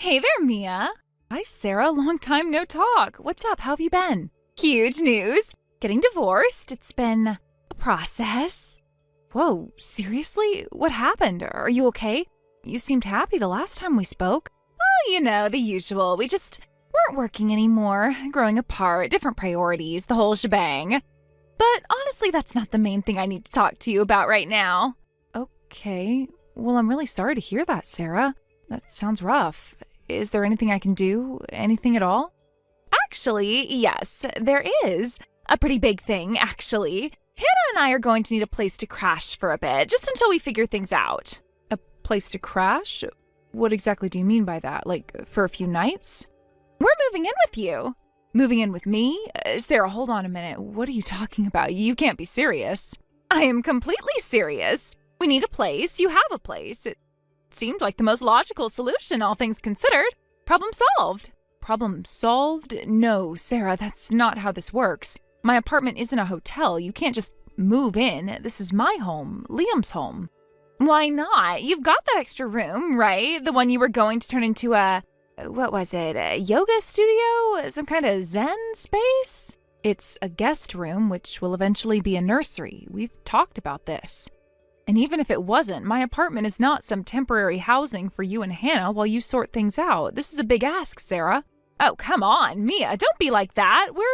Hey there, Mia. Hi, Sarah. Long time no talk. What's up? How have you been? Huge news. Getting divorced. It's been a process. Whoa, seriously? What happened? Are you okay? You seemed happy the last time we spoke. Oh, the usual. We just weren't working anymore. Growing apart, different priorities, the whole shebang. But honestly, that's not the main thing I need to talk to you about right now. Okay. Well, I'm really sorry to hear that, Sarah. That sounds rough. Is there anything I can do? Anything at all? Actually, yes, there is. A pretty big thing, actually. Hannah and I are going to need a place to crash for a bit, just until we figure things out. A place to crash? What exactly do you mean by that? Like, for a few nights? We're moving in with you. Moving in with me? Sarah, hold on a minute. What are you talking about? You can't be serious. I am completely serious. We need a place. You have a place. It seemed like the most logical solution, all things considered. Problem solved. Problem solved? No, Sarah, that's not how this works. My apartment isn't a hotel. You can't just move in. This is my home, Liam's home. Why not? You've got that extra room, right? The one you were going to turn into a yoga studio? Some kind of Zen space? It's a guest room, which will eventually be a nursery. We've talked about this. And even if it wasn't, my apartment is not some temporary housing for you and Hannah while you sort things out. This is a big ask, Sarah. Oh, come on, Mia, don't be like that. We're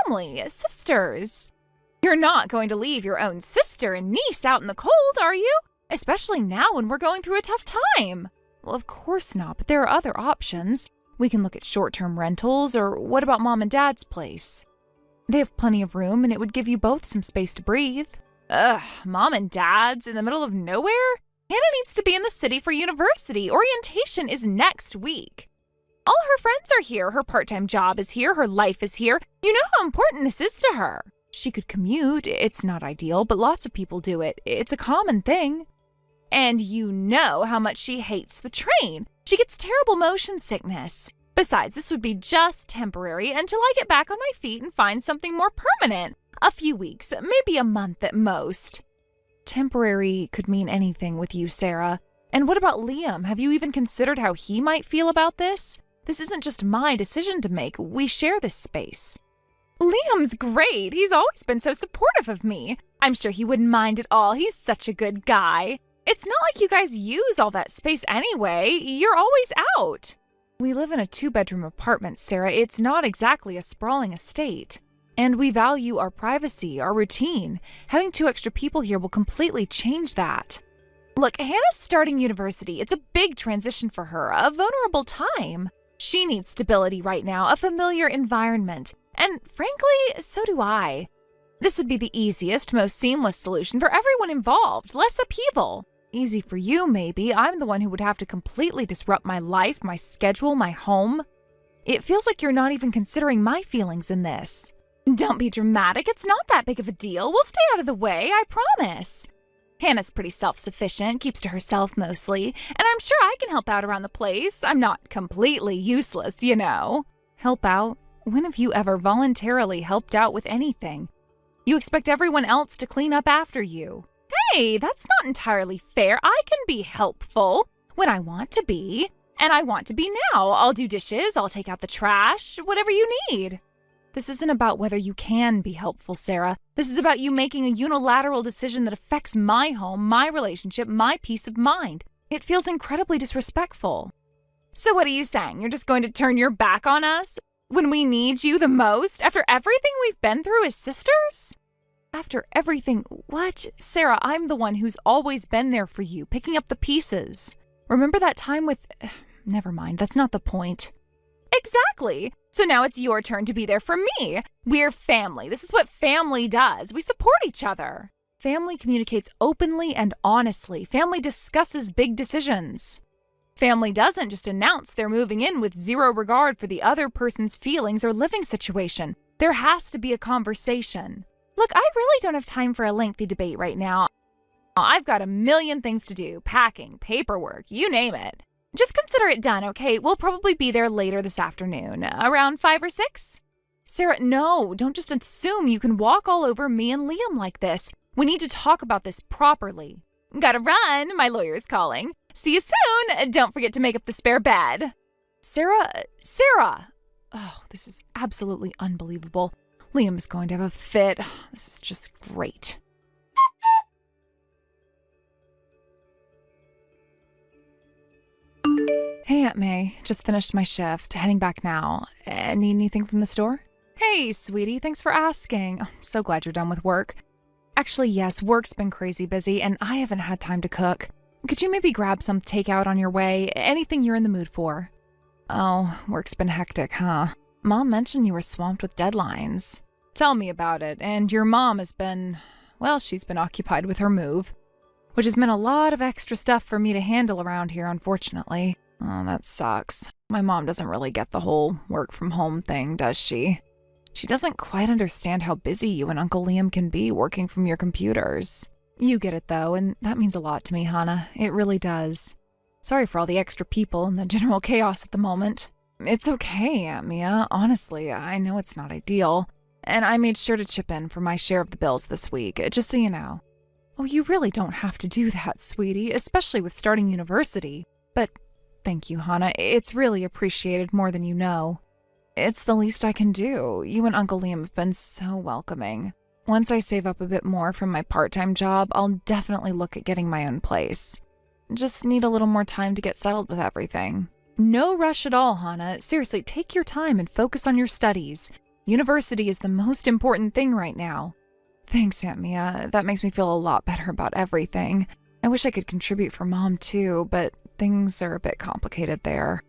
family, sisters. You're not going to leave your own sister and niece out in the cold, are you? Especially now when we're going through a tough time. Well, of course not, but there are other options. We can look at short-term rentals, or what about Mom and Dad's place? They have plenty of room, and it would give you both some space to breathe. Ugh, Mom and Dad's in the middle of nowhere? Hannah needs to be in the city for university. Orientation is next week. All her friends are here. Her part-time job is here. Her life is here. You know how important this is to her. She could commute. It's not ideal, but lots of people do it. It's a common thing. And you know how much she hates the train. She gets terrible motion sickness. Besides, this would be just temporary until I get back on my feet and find something more permanent. A few weeks, maybe a month at most. Temporary could mean anything with you, Sarah. And what about Liam? Have you even considered how he might feel about this? This isn't just my decision to make. We share this space. Liam's great. He's always been so supportive of me. I'm sure he wouldn't mind at all. He's such a good guy. It's not like you guys use all that space anyway. You're always out. We live in a 2-bedroom apartment, Sarah. It's not exactly a sprawling estate. And we value our privacy, our routine. Having 2 extra people here will completely change that. Look, Hannah's starting university. It's a big transition for her, a vulnerable time. She needs stability right now, a familiar environment. And frankly, so do I. This would be the easiest, most seamless solution for everyone involved. Less upheaval. Easy for you, maybe. I'm the one who would have to completely disrupt my life, my schedule, my home. It feels like you're not even considering my feelings in this. Don't be dramatic. It's not that big of a deal. We'll stay out of the way, I promise. Hannah's pretty self-sufficient, keeps to herself mostly, and I'm sure I can help out around the place. I'm not completely useless, you know. Help out? When have you ever voluntarily helped out with anything? You expect everyone else to clean up after you. Hey, that's not entirely fair. I can be helpful when I want to be, and I want to be now. I'll do dishes, I'll take out the trash, whatever you need. This isn't about whether you can be helpful, Sarah. This is about you making a unilateral decision that affects my home, my relationship, my peace of mind. It feels incredibly disrespectful. So what are you saying? You're just going to turn your back on us when we need you the most after everything we've been through as sisters? After everything, what? Sarah, I'm the one who's always been there for you, picking up the pieces. Remember that time with... Never mind, that's not the point. Exactly. So now it's your turn to be there for me. We're family. This is what family does. We support each other. Family communicates openly and honestly. Family discusses big decisions. Family doesn't just announce they're moving in with zero regard for the other person's feelings or living situation. There has to be a conversation. Look, I really don't have time for a lengthy debate right now. I've got a million things to do. Packing, paperwork, you name it. Just consider it done, okay? We'll probably be there later this afternoon, around 5 or 6. Sarah, no, don't just assume you can walk all over me and Liam like this. We need to talk about this properly. Gotta run, my lawyer's calling. See you soon. Don't forget to make up the spare bed. Sarah! Oh, this is absolutely unbelievable. Liam is going to have a fit. This is just great. Hey, Aunt May. Just finished my shift. Heading back now. Need anything from the store? Hey, sweetie. Thanks for asking. I'm so glad you're done with work. Actually, yes, work's been crazy busy, and I haven't had time to cook. Could you maybe grab some takeout on your way? Anything you're in the mood for? Oh, work's been hectic, huh? Mom mentioned you were swamped with deadlines. Tell me about it. And your mom has been, well, she's been occupied with her move, which has meant a lot of extra stuff for me to handle around here, unfortunately. Oh, that sucks. My mom doesn't really get the whole work from home thing, does she? She doesn't quite understand how busy you and Uncle Liam can be working from your computers. You get it, though, and that means a lot to me, Hannah. It really does. Sorry for all the extra people and the general chaos at the moment. It's okay, Aunt Mia. Honestly, I know it's not ideal. And I made sure to chip in for my share of the bills this week, just so you know. Oh, you really don't have to do that, sweetie, especially with starting university. But thank you, Hannah. It's really appreciated more than you know. It's the least I can do. You and Uncle Liam have been so welcoming. Once I save up a bit more from my part-time job, I'll definitely look at getting my own place. Just need a little more time to get settled with everything. No rush at all, Hannah. Seriously, take your time and focus on your studies. University is the most important thing right now. Thanks, Aunt Mia. That makes me feel a lot better about everything. I wish I could contribute for Mom too, but things are a bit complicated there.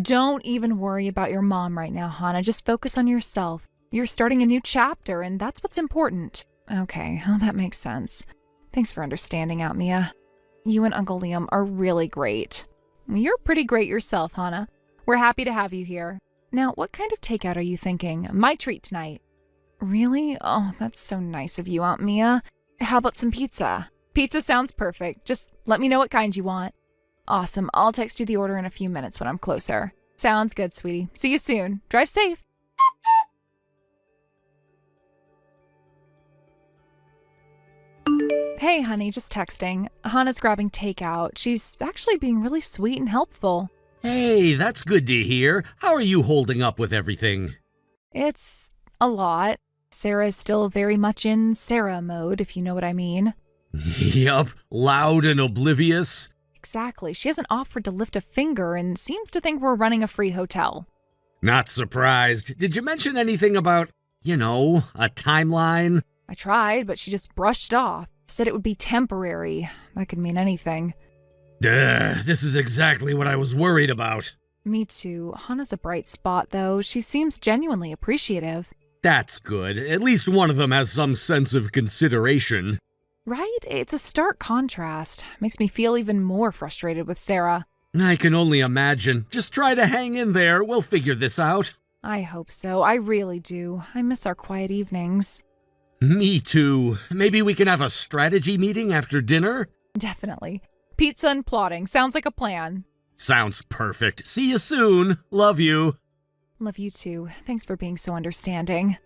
Don't even worry about your mom right now, Hannah. Just focus on yourself. You're starting a new chapter, and that's what's important. Okay, well, that makes sense. Thanks for understanding, Aunt Mia. You and Uncle Liam are really great. You're pretty great yourself, Hannah. We're happy to have you here. Now, what kind of takeout are you thinking? My treat tonight. Really? Oh, that's so nice of you, Aunt Mia. How about some pizza? Pizza sounds perfect. Just let me know what kind you want. Awesome. I'll text you the order in a few minutes when I'm closer. Sounds good, sweetie. See you soon. Drive safe. Hey, honey, just texting. Hannah's grabbing takeout. She's actually being really sweet and helpful. Hey, that's good to hear. How are you holding up with everything? It's a lot. Sarah's still very much in Sarah mode, if you know what I mean. Yup, loud and oblivious. Exactly. She hasn't offered to lift a finger and seems to think we're running a free hotel. Not surprised. Did you mention anything about, a timeline? I tried, but she just brushed off. Said it would be temporary. That could mean anything. This is exactly what I was worried about. Me too. Hannah's a bright spot, though. She seems genuinely appreciative. That's good. At least one of them has some sense of consideration. Right? It's a stark contrast. Makes me feel even more frustrated with Sarah. I can only imagine. Just try to hang in there. We'll figure this out. I hope so. I really do. I miss our quiet evenings. Me too. Maybe we can have a strategy meeting after dinner? Definitely. Pizza and plotting. Sounds like a plan. Sounds perfect. See you soon. Love you. Love you too. Thanks for being so understanding.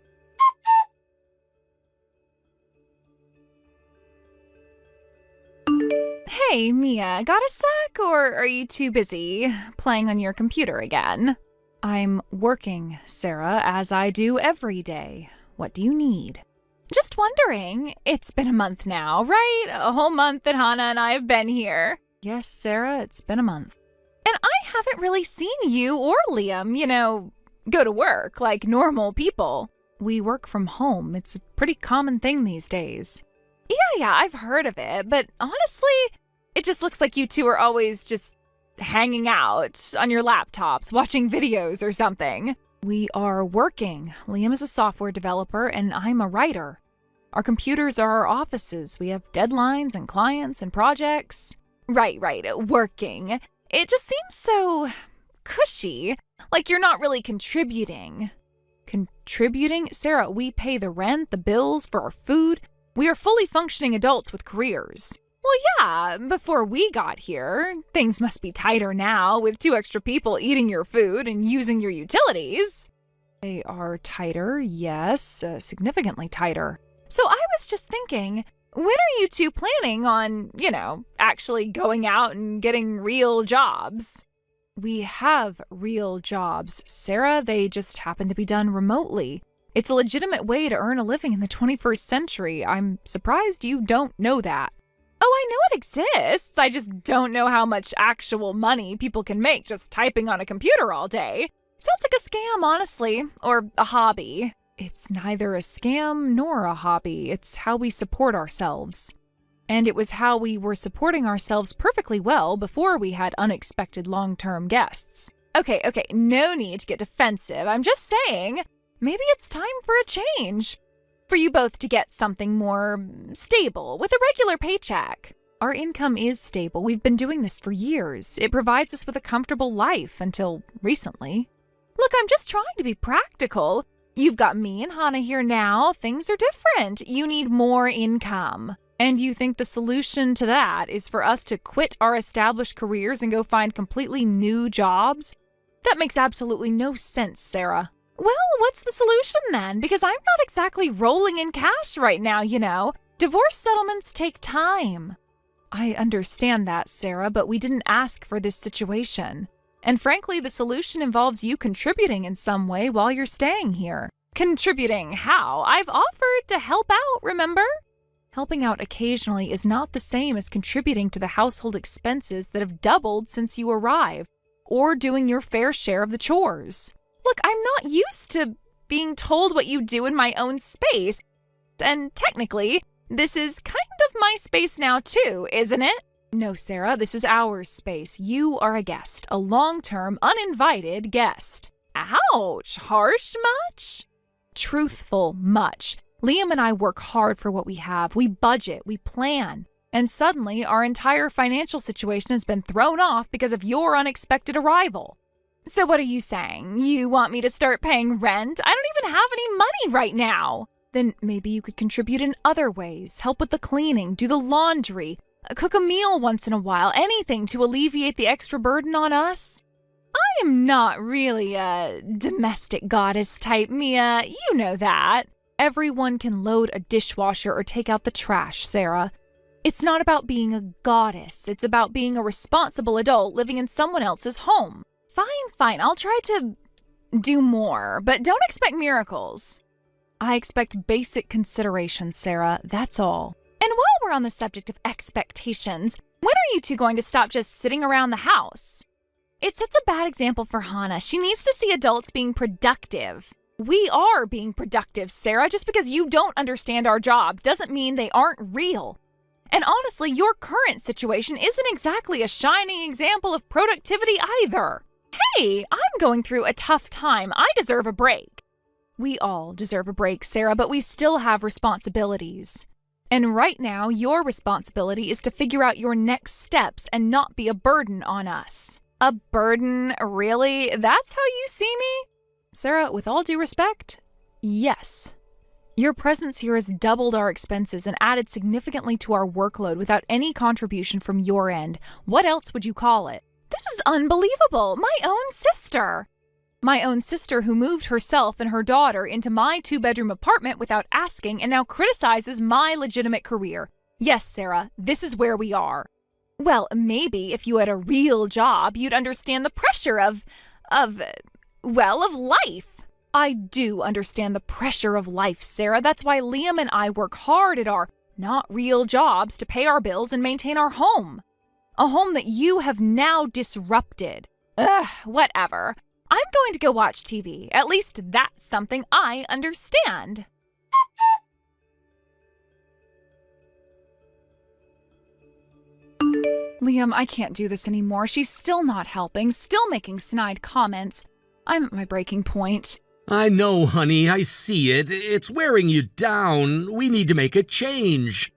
Hey, Mia, got a sec, or are you too busy playing on your computer again? I'm working, Sarah, as I do every day. What do you need? Just wondering. It's been a month now, right? A whole month that Hannah and I have been here. Yes, Sarah, it's been a month. And I haven't really seen you or Liam, go to work like normal people. We work from home. It's a pretty common thing these days. Yeah, I've heard of it, but honestly, it just looks like you two are always just hanging out on your laptops, watching videos or something. We are working. Liam is a software developer and I'm a writer. Our computers are our offices. We have deadlines and clients and projects. Right, working. It just seems so cushy, like you're not really contributing. Contributing? Sarah, we pay the rent, the bills for our food. We are fully functioning adults with careers. Well, yeah, before we got here. Things must be tighter now with 2 extra people eating your food and using your utilities. They are tighter, yes, significantly tighter. So I was just thinking, when are you two planning on, actually going out and getting real jobs? We have real jobs, Sarah. They just happen to be done remotely. It's a legitimate way to earn a living in the 21st century. I'm surprised you don't know that. Oh, I know it exists. I just don't know how much actual money people can make just typing on a computer all day. It sounds like a scam, honestly, or a hobby. It's neither a scam nor a hobby. It's how we support ourselves. And it was how we were supporting ourselves perfectly well before we had unexpected long-term guests. Okay, no need to get defensive. I'm just saying, maybe it's time for a change. For you both to get something more stable with a regular paycheck. Our income is stable. We've been doing this for years. It provides us with a comfortable life until recently. Look, I'm just trying to be practical. You've got me and Hannah here now. Things are different. You need more income. And you think the solution to that is for us to quit our established careers and go find completely new jobs? That makes absolutely no sense, Sarah. Well, what's the solution then? Because I'm not exactly rolling in cash right now, you know. Divorce settlements take time. I understand that, Sarah, but we didn't ask for this situation. And frankly, the solution involves you contributing in some way while you're staying here. Contributing how? I've offered to help out, remember? Helping out occasionally is not the same as contributing to the household expenses that have doubled since you arrived, or doing your fair share of the chores. Look, I'm not used to being told what you do in my own space, and technically, this is kind of my space now too, isn't it? No, Sarah, this is our space. You are a guest, a long-term, uninvited guest. Ouch, harsh much? Truthful much. Liam and I work hard for what we have. We budget, we plan. And suddenly, our entire financial situation has been thrown off because of your unexpected arrival. So what are you saying? You want me to start paying rent? I don't even have any money right now. Then maybe you could contribute in other ways. Help with the cleaning, do the laundry, cook a meal once in a while, anything to alleviate the extra burden on us. I am not really a domestic goddess type, Mia. You know that. Everyone can load a dishwasher or take out the trash, Sarah. It's not about being a goddess. It's about being a responsible adult living in someone else's home. Fine. I'll try to do more, but don't expect miracles. I expect basic consideration, Sarah. That's all. And while we're on the subject of expectations, when are you two going to stop just sitting around the house? It sets a bad example for Hannah. She needs to see adults being productive. We are being productive, Sarah. Just because you don't understand our jobs doesn't mean they aren't real. And honestly, your current situation isn't exactly a shining example of productivity either. Hey, I'm going through a tough time. I deserve a break. We all deserve a break, Sarah, but we still have responsibilities. And right now, your responsibility is to figure out your next steps and not be a burden on us. A burden? Really? That's how you see me? Sarah, with all due respect, yes. Your presence here has doubled our expenses and added significantly to our workload without any contribution from your end. What else would you call it? This is unbelievable. My own sister. My own sister who moved herself and her daughter into my 2-bedroom apartment without asking and now criticizes my legitimate career. Yes, Sarah, this is where we are. Well, maybe if you had a real job, you'd understand the pressure of life. I do understand the pressure of life, Sarah. That's why Liam and I work hard at our not real jobs to pay our bills and maintain our home. A home that you have now disrupted. Whatever. I'm going to go watch TV. At least that's something I understand. Liam, I can't do this anymore. She's still not helping, still making snide comments. I'm at my breaking point. I know, honey. I see it. It's wearing you down. We need to make a change.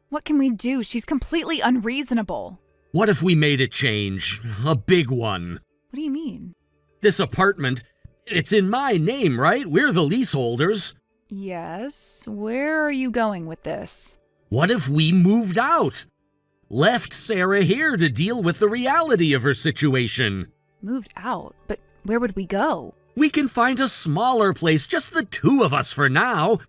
What can we do? She's completely unreasonable. What if we made a change? A big one. What do you mean? This apartment, it's in my name, right? We're the leaseholders. Yes. Where are you going with this? What if we moved out? Left Sarah here to deal with the reality of her situation. Moved out? But where would we go? We can find a smaller place, just the two of us for now.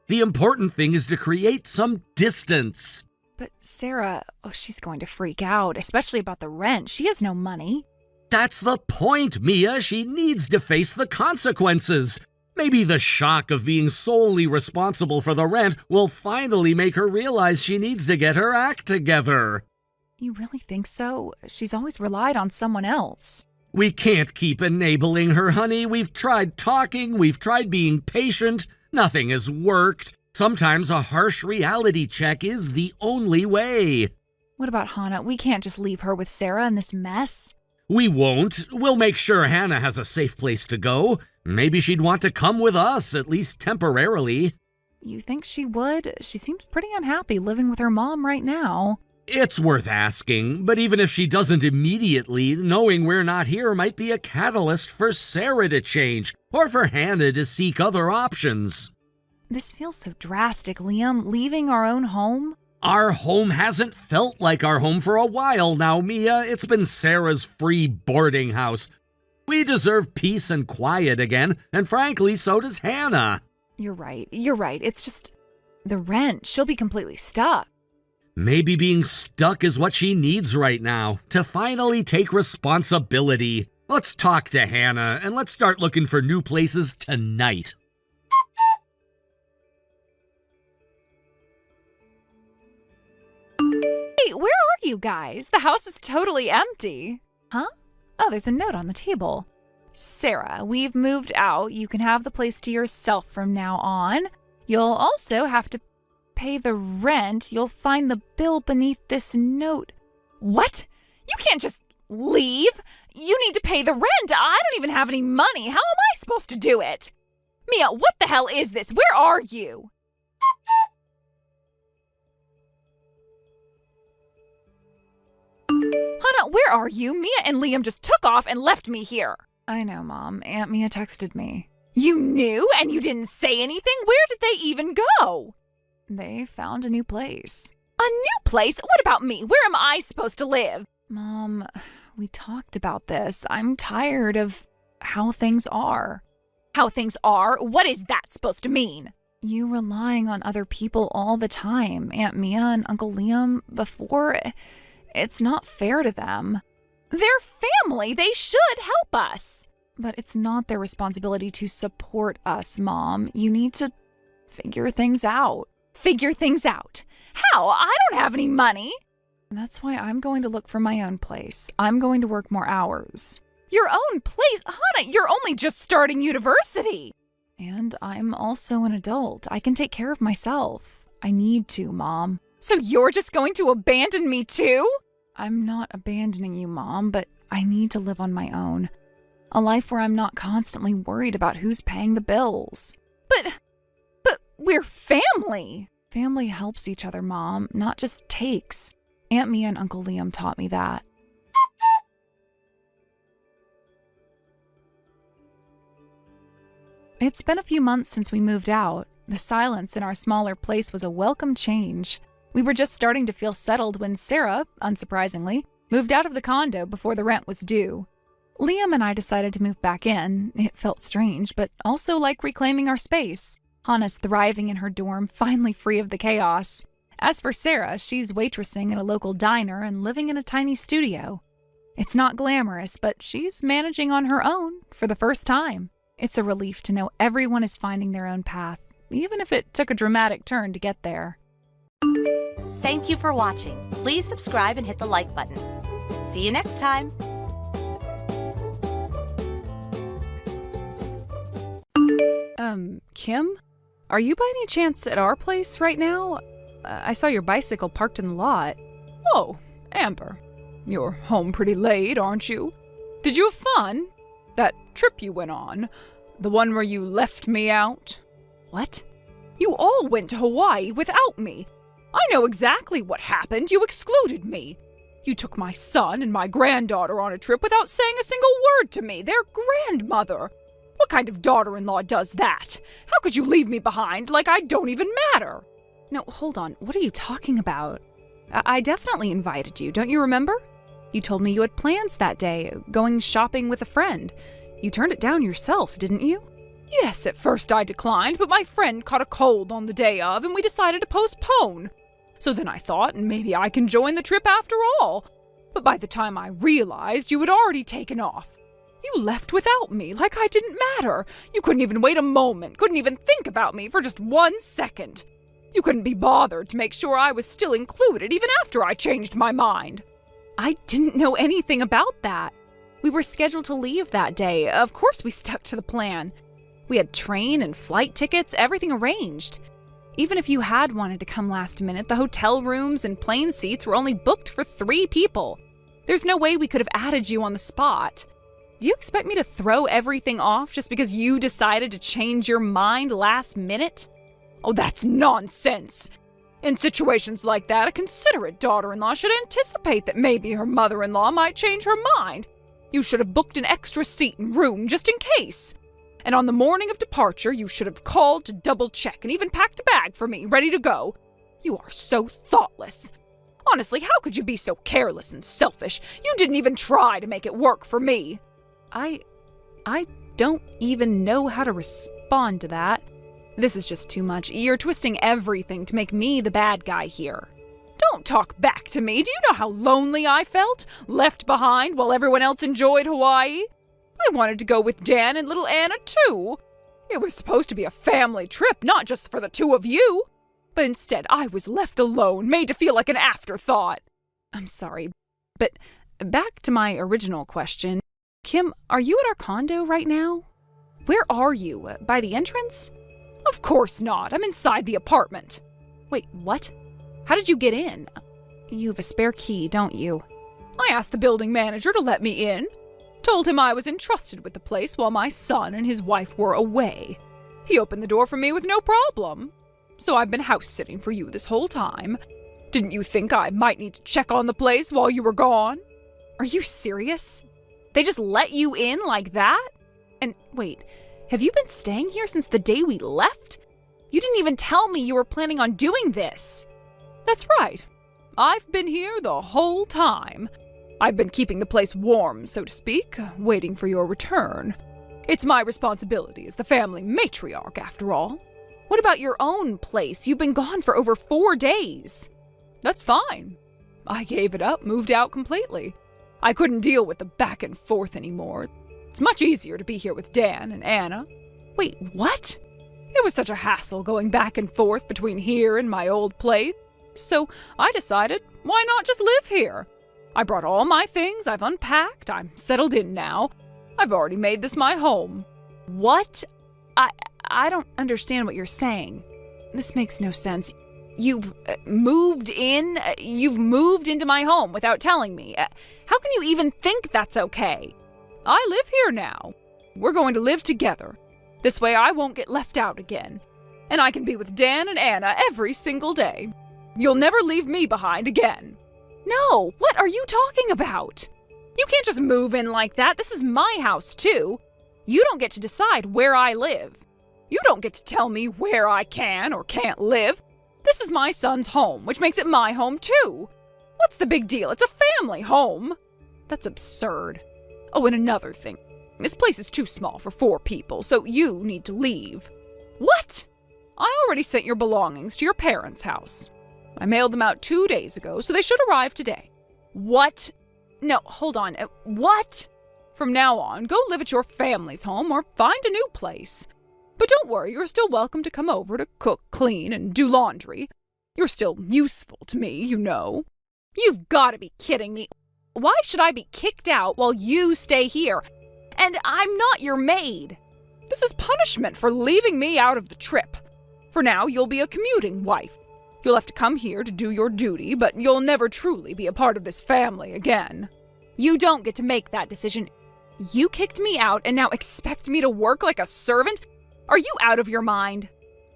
The important thing is to create some distance. But Sarah, she's going to freak out, especially about the rent. She has no money. That's the point, Mia. She needs to face the consequences. Maybe the shock of being solely responsible for the rent will finally make her realize she needs to get her act together. You really think so? She's always relied on someone else. We can't keep enabling her, honey. We've tried talking, we've tried being patient. Nothing has worked. Sometimes a harsh reality check is the only way. What about Hannah? We can't just leave her with Sarah in this mess. We won't. We'll make sure Hannah has a safe place to go. Maybe she'd want to come with us, at least temporarily. You think she would? She seems pretty unhappy living with her mom right now. It's worth asking, but even if she doesn't immediately, knowing we're not here might be a catalyst for Sarah to change, or for Hannah to seek other options. This feels so drastic, Liam. Leaving our own home? Our home hasn't felt like our home for a while now, Mia. It's been Sarah's free boarding house. We deserve peace and quiet again, and frankly, so does Hannah. You're right. It's just the rent. She'll be completely stuck. Maybe being stuck is what she needs right now, to finally take responsibility. Let's talk to Hannah, and let's start looking for new places tonight. Hey, where are you guys? The house is totally empty. Huh? Oh, there's a note on the table. Sarah, we've moved out. You can have the place to yourself from now on. You'll also have to pay the rent. You'll find the bill beneath this note. What? You can't just leave. You need to pay the rent. I don't even have any money. How am I supposed to do it? Mia, what the hell is this? Where are you? Hannah, where are you? Mia and Liam just took off and left me here. I know, Mom. Aunt Mia texted me. You knew and you didn't say anything? Where did they even go? They found a new place. A new place? What about me? Where am I supposed to live? Mom, we talked about this. I'm tired of how things are. How things are? What is that supposed to mean? You relying on other people all the time. Aunt Mia and Uncle Liam before. It's not fair to them. They're family. They should help us. But it's not their responsibility to support us, Mom. You need to figure things out. Figure things out? How? I don't have any money. That's why I'm going to look for my own place. I'm going to work more hours. Your own place? Hannah, you're only just starting university. And I'm also an adult. I can take care of myself. I need to, Mom. So you're just going to abandon me too? I'm not abandoning you, Mom, but I need to live on my own. A life where I'm not constantly worried about who's paying the bills. But we're family. Family helps each other, Mom, not just takes. Aunt Mia and Uncle Liam taught me that. It's been a few months since we moved out. The silence in our smaller place was a welcome change. We were just starting to feel settled when Sarah, unsurprisingly, moved out of the condo before the rent was due. Liam and I decided to move back in. It felt strange, but also like reclaiming our space. Hannah's thriving in her dorm, finally free of the chaos. As for Sarah, she's waitressing in a local diner and living in a tiny studio. It's not glamorous, but she's managing on her own for the first time. It's a relief to know everyone is finding their own path, even if it took a dramatic turn to get there. Thank you for watching. Please subscribe and hit the like button. See you next time. Kim? Are you by any chance at our place right now? I saw your bicycle parked in the lot. Oh, Amber. You're home pretty late, aren't you? Did you have fun? That trip you went on? The one where you left me out? What? You all went to Hawaii without me. I know exactly what happened. You excluded me. You took my son and my granddaughter on a trip without saying a single word to me, their grandmother. What kind of daughter-in-law does that? How could you leave me behind like I don't even matter? No, hold on. What are you talking about? I definitely invited you, don't you remember? You told me you had plans that day, going shopping with a friend. You turned it down yourself, didn't you? Yes, at first I declined, but my friend caught a cold on the day of, and we decided to postpone. So then I thought maybe I can join the trip after all. But by the time I realized, you had already taken off. You left without me, like I didn't matter. You couldn't even wait a moment, couldn't even think about me for just 1 second. You couldn't be bothered to make sure I was still included even after I changed my mind. I didn't know anything about that. We were scheduled to leave that day. Of course we stuck to the plan. We had train and flight tickets, everything arranged. Even if you had wanted to come last minute, the hotel rooms and plane seats were only booked for 3 people. There's no way we could have added you on the spot. Do you expect me to throw everything off just because you decided to change your mind last minute? Oh, that's nonsense. In situations like that, a considerate daughter-in-law should anticipate that maybe her mother-in-law might change her mind. You should have booked an extra seat and room just in case. And on the morning of departure, you should have called to double-check and even packed a bag for me, ready to go. You are so thoughtless. Honestly, how could you be so careless and selfish? You didn't even try to make it work for me. I don't even know how to respond to that. This is just too much. You're twisting everything to make me the bad guy here. Don't talk back to me. Do you know how lonely I felt? Left behind while everyone else enjoyed Hawaii? I wanted to go with Dan and little Anna too. It was supposed to be a family trip, not just for the 2 of you. But instead, I was left alone, made to feel like an afterthought. I'm sorry, but back to my original question. Kim, are you at our condo right now? Where are you? By the entrance? Of course not. I'm inside the apartment. Wait, what? How did you get in? You have a spare key, don't you? I asked the building manager to let me in. Told him I was entrusted with the place while my son and his wife were away. He opened the door for me with no problem. So I've been house-sitting for you this whole time. Didn't you think I might need to check on the place while you were gone? Are you serious? They just let you in like that? And wait, have you been staying here since the day we left? You didn't even tell me you were planning on doing this. That's right. I've been here the whole time. I've been keeping the place warm, so to speak, waiting for your return. It's my responsibility as the family matriarch, after all. What about your own place? You've been gone for over 4 days. That's fine. I gave it up, moved out completely. I couldn't deal with the back and forth anymore. It's much easier to be here with Dan and Anna. Wait, what? It was such a hassle going back and forth between here and my old place. So I decided, why not just live here? I brought all my things, I've unpacked, I'm settled in now. I've already made this my home. What? I don't understand what you're saying. This makes no sense. You've moved in? You've moved into my home without telling me. How can you even think that's okay? I live here now. We're going to live together. This way I won't get left out again. And I can be with Dan and Anna every single day. You'll never leave me behind again. No, what are you talking about? You can't just move in like that. This is my house, too. You don't get to decide where I live. You don't get to tell me where I can or can't live. This is my son's home, which makes it my home, too. What's the big deal? It's a family home. That's absurd. Oh, and another thing. This place is too small for 4 people, so you need to leave. What? I already sent your belongings to your parents' house. I mailed them out 2 days ago, so they should arrive today. What? No, hold on. What? From now on, go live at your family's home or find a new place. But don't worry, you're still welcome to come over to cook, clean, and do laundry. You're still useful to me, you know. You've got to be kidding me. Why should I be kicked out while you stay here? And I'm not your maid. This is punishment for leaving me out of the trip. For now, you'll be a commuting wife. You'll have to come here to do your duty, but you'll never truly be a part of this family again. You don't get to make that decision. You kicked me out and now expect me to work like a servant? Are you out of your mind?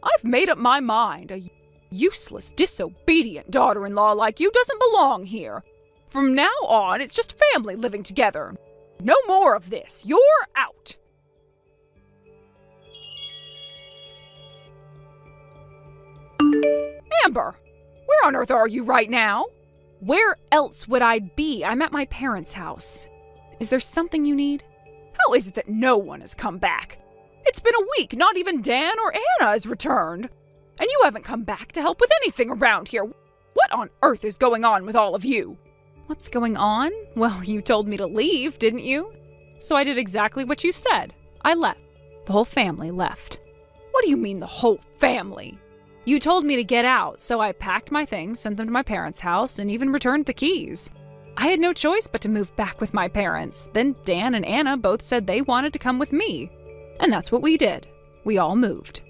I've made up my mind. A useless, disobedient daughter-in-law like you doesn't belong here. From now on, it's just family living together. No more of this. You're out. Amber, where on earth are you right now? Where else would I be? I'm at my parents' house. Is there something you need? How is it that no one has come back? It's been a week, not even Dan or Anna has returned. And you haven't come back to help with anything around here. What on earth is going on with all of you? What's going on? Well, you told me to leave, didn't you? So I did exactly what you said. I left. The whole family left. What do you mean the whole family? You told me to get out, so I packed my things, sent them to my parents' house, and even returned the keys. I had no choice but to move back with my parents. Then Dan and Anna both said they wanted to come with me. And that's what we did. We all moved.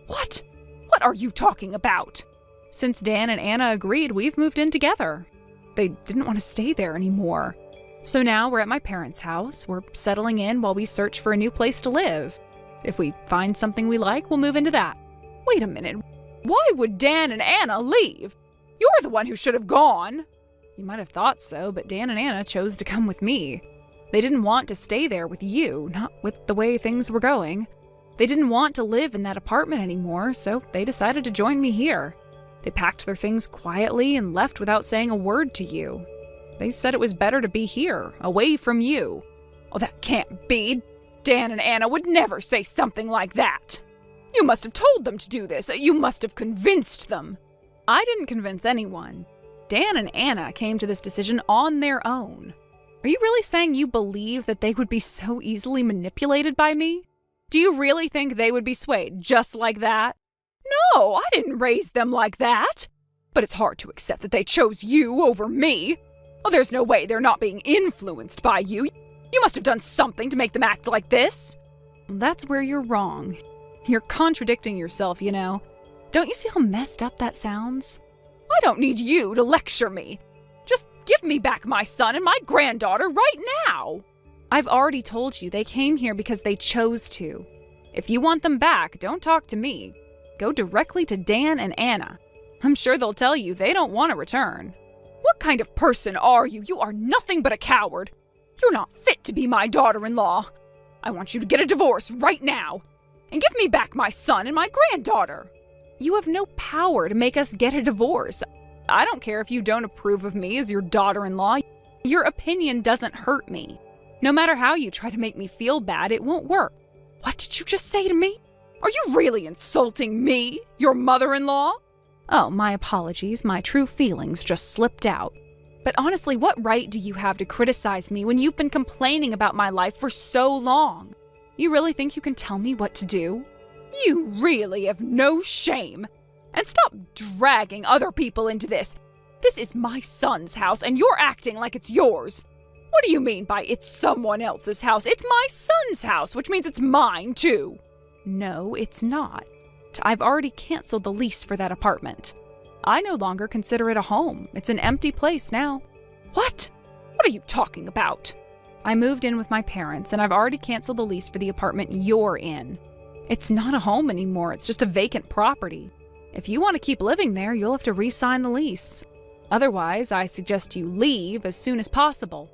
What? What are you talking about? Since Dan and Anna agreed, we've moved in together. They didn't want to stay there anymore. So now we're at my parents' house. We're settling in while we search for a new place to live. If we find something we like, we'll move into that. Wait a minute. Why would Dan and Anna leave? You're the one who should have gone. You might have thought so, but Dan and Anna chose to come with me. They didn't want to stay there with you, not with the way things were going. They didn't want to live in that apartment anymore, so they decided to join me here. They packed their things quietly and left without saying a word to you. They said it was better to be here, away from you. Oh, that can't be. Dan and Anna would never say something like that. You must have told them to do this. You must have convinced them. I didn't convince anyone. Dan and Anna came to this decision on their own. Are you really saying you believe that they would be so easily manipulated by me? Do you really think they would be swayed just like that? No, I didn't raise them like that. But it's hard to accept that they chose you over me. Oh, there's no way they're not being influenced by you. You must have done something to make them act like this. That's where you're wrong. You're contradicting yourself, you know. Don't you see how messed up that sounds? I don't need you to lecture me. Just give me back my son and my granddaughter right now. I've already told you they came here because they chose to. If you want them back, don't talk to me. Go directly to Dan and Anna. I'm sure they'll tell you they don't want to return. What kind of person are you? You are nothing but a coward. You're not fit to be my daughter-in-law. I want you to get a divorce right now. And give me back my son and my granddaughter. You have no power to make us get a divorce. I don't care if you don't approve of me as your daughter-in-law. Your opinion doesn't hurt me. No matter how you try to make me feel bad, it won't work. What did you just say to me? Are you really insulting me, your mother-in-law? Oh, my apologies. My true feelings just slipped out. But honestly, what right do you have to criticize me when you've been complaining about my life for so long? You really think you can tell me what to do? You really have no shame. And stop dragging other people into this. This is my son's house, and you're acting like it's yours. What do you mean by it's someone else's house? It's my son's house, which means it's mine, too. No, it's not. I've already canceled the lease for that apartment. I no longer consider it a home. It's an empty place now. What? What are you talking about? I moved in with my parents, and I've already canceled the lease for the apartment you're in. It's not a home anymore. It's just a vacant property. If you want to keep living there, you'll have to re-sign the lease. Otherwise, I suggest you leave as soon as possible.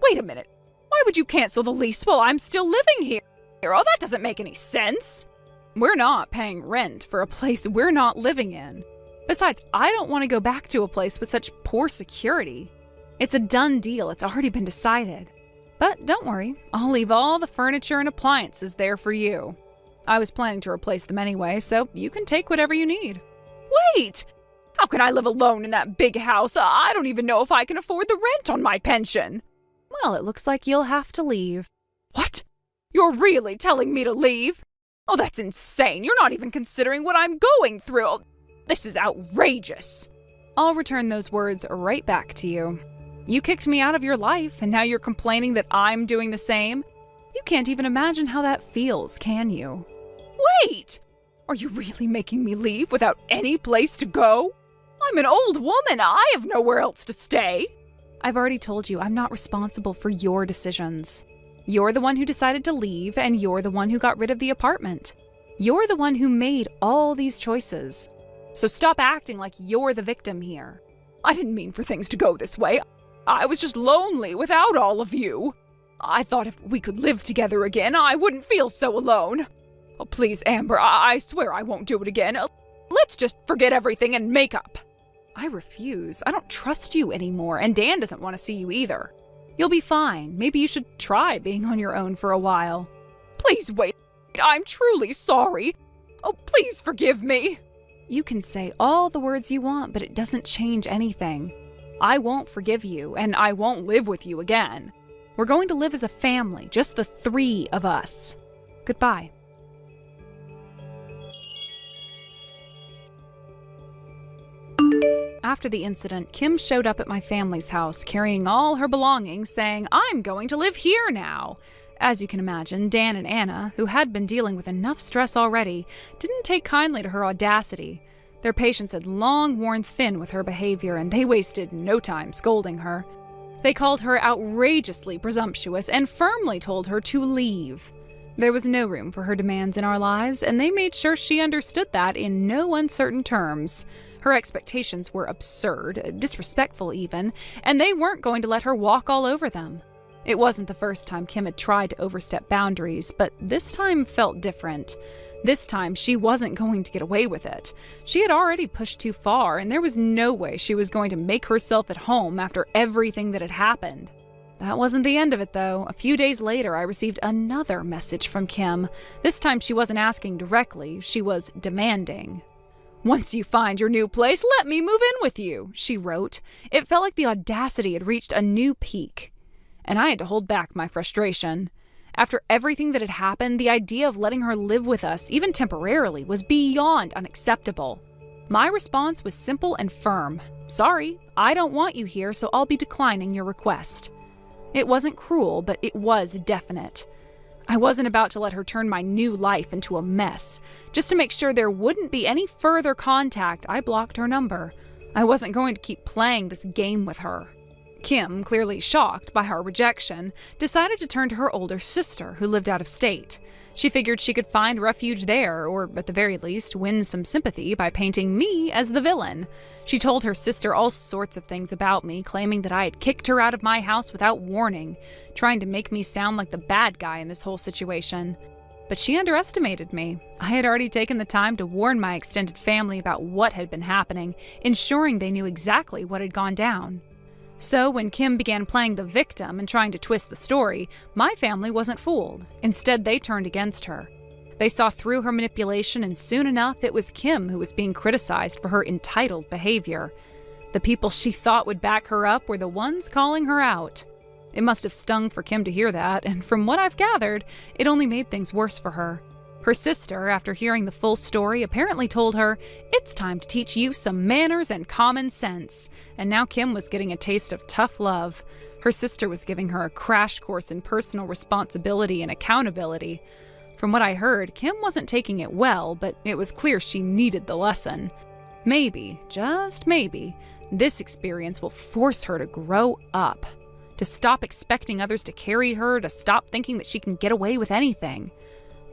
Wait a minute. Why would you cancel the lease while I'm still living here? Oh, that doesn't make any sense. We're not paying rent for a place we're not living in. Besides, I don't want to go back to a place with such poor security. It's a done deal. It's already been decided. But don't worry. I'll leave all the furniture and appliances there for you. I was planning to replace them anyway, so you can take whatever you need. Wait! How can I live alone in that big house? I don't even know if I can afford the rent on my pension. Well, it looks like you'll have to leave. What? You're really telling me to leave? Oh, that's insane. You're not even considering what I'm going through. This is outrageous. I'll return those words right back to you. You kicked me out of your life, and now you're complaining that I'm doing the same? You can't even imagine how that feels, can you? Wait! Are you really making me leave without any place to go? I'm an old woman. I have nowhere else to stay. I've already told you I'm not responsible for your decisions. You're the one who decided to leave, and you're the one who got rid of the apartment. You're the one who made all these choices. So stop acting like you're the victim here. I didn't mean for things to go this way. I was just lonely without all of you. I thought if we could live together again, I wouldn't feel so alone. Oh, please, Amber, I swear I won't do it again. Let's just forget everything and make up. I refuse. I don't trust you anymore, and Dan doesn't want to see you either. You'll be fine. Maybe you should try being on your own for a while. Please wait. I'm truly sorry. Oh, please forgive me. You can say all the words you want, but it doesn't change anything. I won't forgive you, and I won't live with you again. We're going to live as a family, just the three of us. Goodbye. After the incident, Kim showed up at my family's house carrying all her belongings, saying, "I'm going to live here now." As you can imagine, Dan and Anna, who had been dealing with enough stress already, didn't take kindly to her audacity. Their patience had long worn thin with her behavior, and they wasted no time scolding her. They called her outrageously presumptuous and firmly told her to leave. There was no room for her demands in our lives, and they made sure she understood that in no uncertain terms. Her expectations were absurd, disrespectful even, and they weren't going to let her walk all over them. It wasn't the first time Kim had tried to overstep boundaries, but this time felt different. This time, she wasn't going to get away with it. She had already pushed too far, and there was no way she was going to make herself at home after everything that had happened. That wasn't the end of it, though. A few days later, I received another message from Kim. This time, she wasn't asking directly, she was demanding. "Once you find your new place, let me move in with you," she wrote. It felt like the audacity had reached a new peak, and I had to hold back my frustration. After everything that had happened, the idea of letting her live with us, even temporarily, was beyond unacceptable. My response was simple and firm. "Sorry, I don't want you here, so I'll be declining your request." It wasn't cruel, but it was definite. I wasn't about to let her turn my new life into a mess. Just to make sure there wouldn't be any further contact, I blocked her number. I wasn't going to keep playing this game with her. Kim, clearly shocked by our rejection, decided to turn to her older sister, who lived out of state. She figured she could find refuge there, or at the very least, win some sympathy by painting me as the villain. She told her sister all sorts of things about me, claiming that I had kicked her out of my house without warning, trying to make me sound like the bad guy in this whole situation. But she underestimated me. I had already taken the time to warn my extended family about what had been happening, ensuring they knew exactly what had gone down. So when Kim began playing the victim and trying to twist the story, my family wasn't fooled. Instead, they turned against her. They saw through her manipulation, and soon enough, it was Kim who was being criticized for her entitled behavior. The people she thought would back her up were the ones calling her out. It must have stung for Kim to hear that, and from what I've gathered, it only made things worse for her. Her sister, after hearing the full story, apparently told her, "It's time to teach you some manners and common sense." And now Kim was getting a taste of tough love. Her sister was giving her a crash course in personal responsibility and accountability. From what I heard, Kim wasn't taking it well, but it was clear she needed the lesson. Maybe, just maybe, this experience will force her to grow up, to stop expecting others to carry her, to stop thinking that she can get away with anything.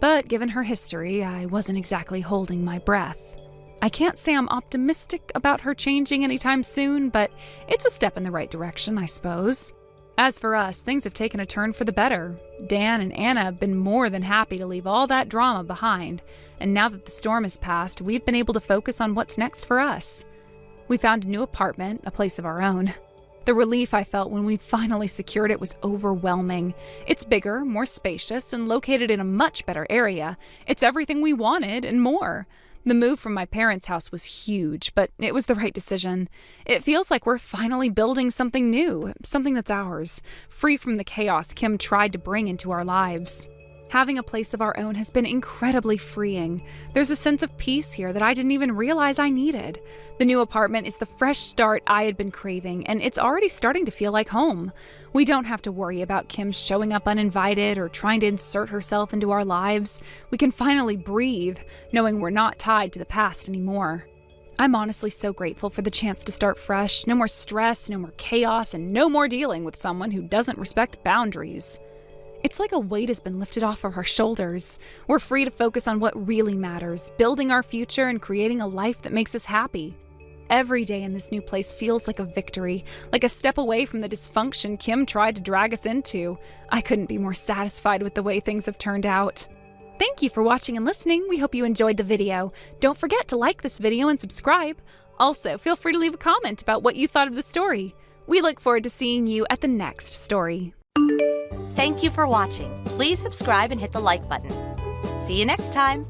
But given her history, I wasn't exactly holding my breath. I can't say I'm optimistic about her changing anytime soon, but it's a step in the right direction, I suppose. As for us, things have taken a turn for the better. Dan and Anna have been more than happy to leave all that drama behind, and now that the storm has passed, we've been able to focus on what's next for us. We found a new apartment, a place of our own. The relief I felt when we finally secured it was overwhelming. It's bigger, more spacious, and located in a much better area. It's everything we wanted and more. The move from my parents' house was huge, but it was the right decision. It feels like we're finally building something new, something that's ours, free from the chaos Kim tried to bring into our lives. Having a place of our own has been incredibly freeing. There's a sense of peace here that I didn't even realize I needed. The new apartment is the fresh start I had been craving, and it's already starting to feel like home. We don't have to worry about Kim showing up uninvited or trying to insert herself into our lives. We can finally breathe, knowing we're not tied to the past anymore. I'm honestly so grateful for the chance to start fresh. No more stress, no more chaos, and no more dealing with someone who doesn't respect boundaries. It's like a weight has been lifted off of our shoulders. We're free to focus on what really matters, building our future and creating a life that makes us happy. Every day in this new place feels like a victory, like a step away from the dysfunction Kim tried to drag us into. I couldn't be more satisfied with the way things have turned out. Thank you for watching and listening. We hope you enjoyed the video. Don't forget to like this video and subscribe. Also, feel free to leave a comment about what you thought of the story. We look forward to seeing you at the next story. Thank you for watching. Please subscribe and hit the like button. See you next time.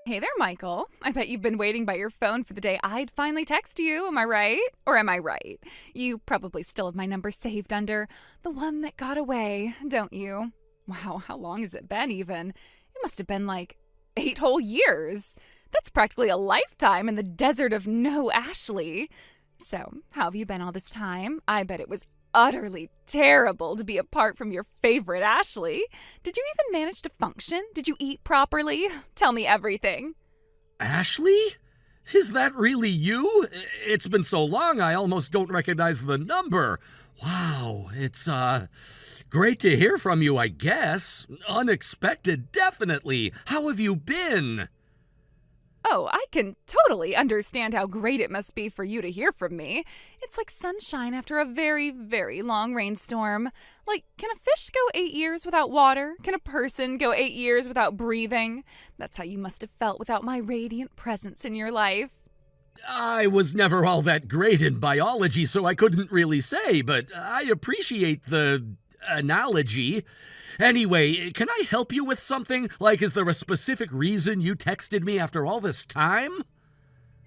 Hey there, Michael. I bet you've been waiting by your phone for the day I'd finally text you, am I right? Or am I right? You probably still have my number saved under the one that got away, don't you? Wow, how long has it been even? It must have been like 8 whole years. That's practically a lifetime in the desert of no Ashley. So, how have you been all this time? I bet it was utterly terrible to be apart from your favorite Ashley. Did you even manage to function? Did you eat properly? Tell me everything. Ashley? Is that really you? It's been so long I almost don't recognize the number. Wow, it's, great to hear from you, I guess. Unexpected, definitely. How have you been? Oh, I can totally understand how great it must be for you to hear from me. It's like sunshine after a very, very long rainstorm. Like, can a fish go 8 years without water? Can a person go 8 years without breathing? That's how you must have felt without my radiant presence in your life. I was never all that great in biology, so I couldn't really say, but I appreciate the analogy. Anyway, can I help you with something? Like, is there a specific reason you texted me after all this time?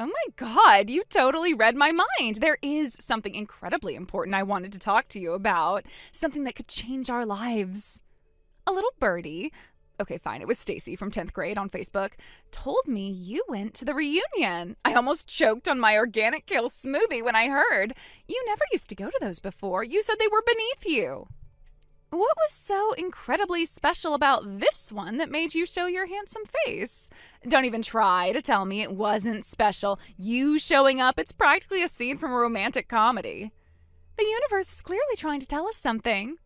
Oh my God, you totally read my mind. There is something incredibly important I wanted to talk to you about. Something that could change our lives. A little birdie, okay, fine, it was Stacy from 10th grade on Facebook, told me you went to the reunion. I almost choked on my organic kale smoothie when I heard. You never used to go to those before. You said they were beneath you. What was so incredibly special about this one that made you show your handsome face? Don't even try to tell me it wasn't special. You showing up, it's practically a scene from a romantic comedy. The universe is clearly trying to tell us something.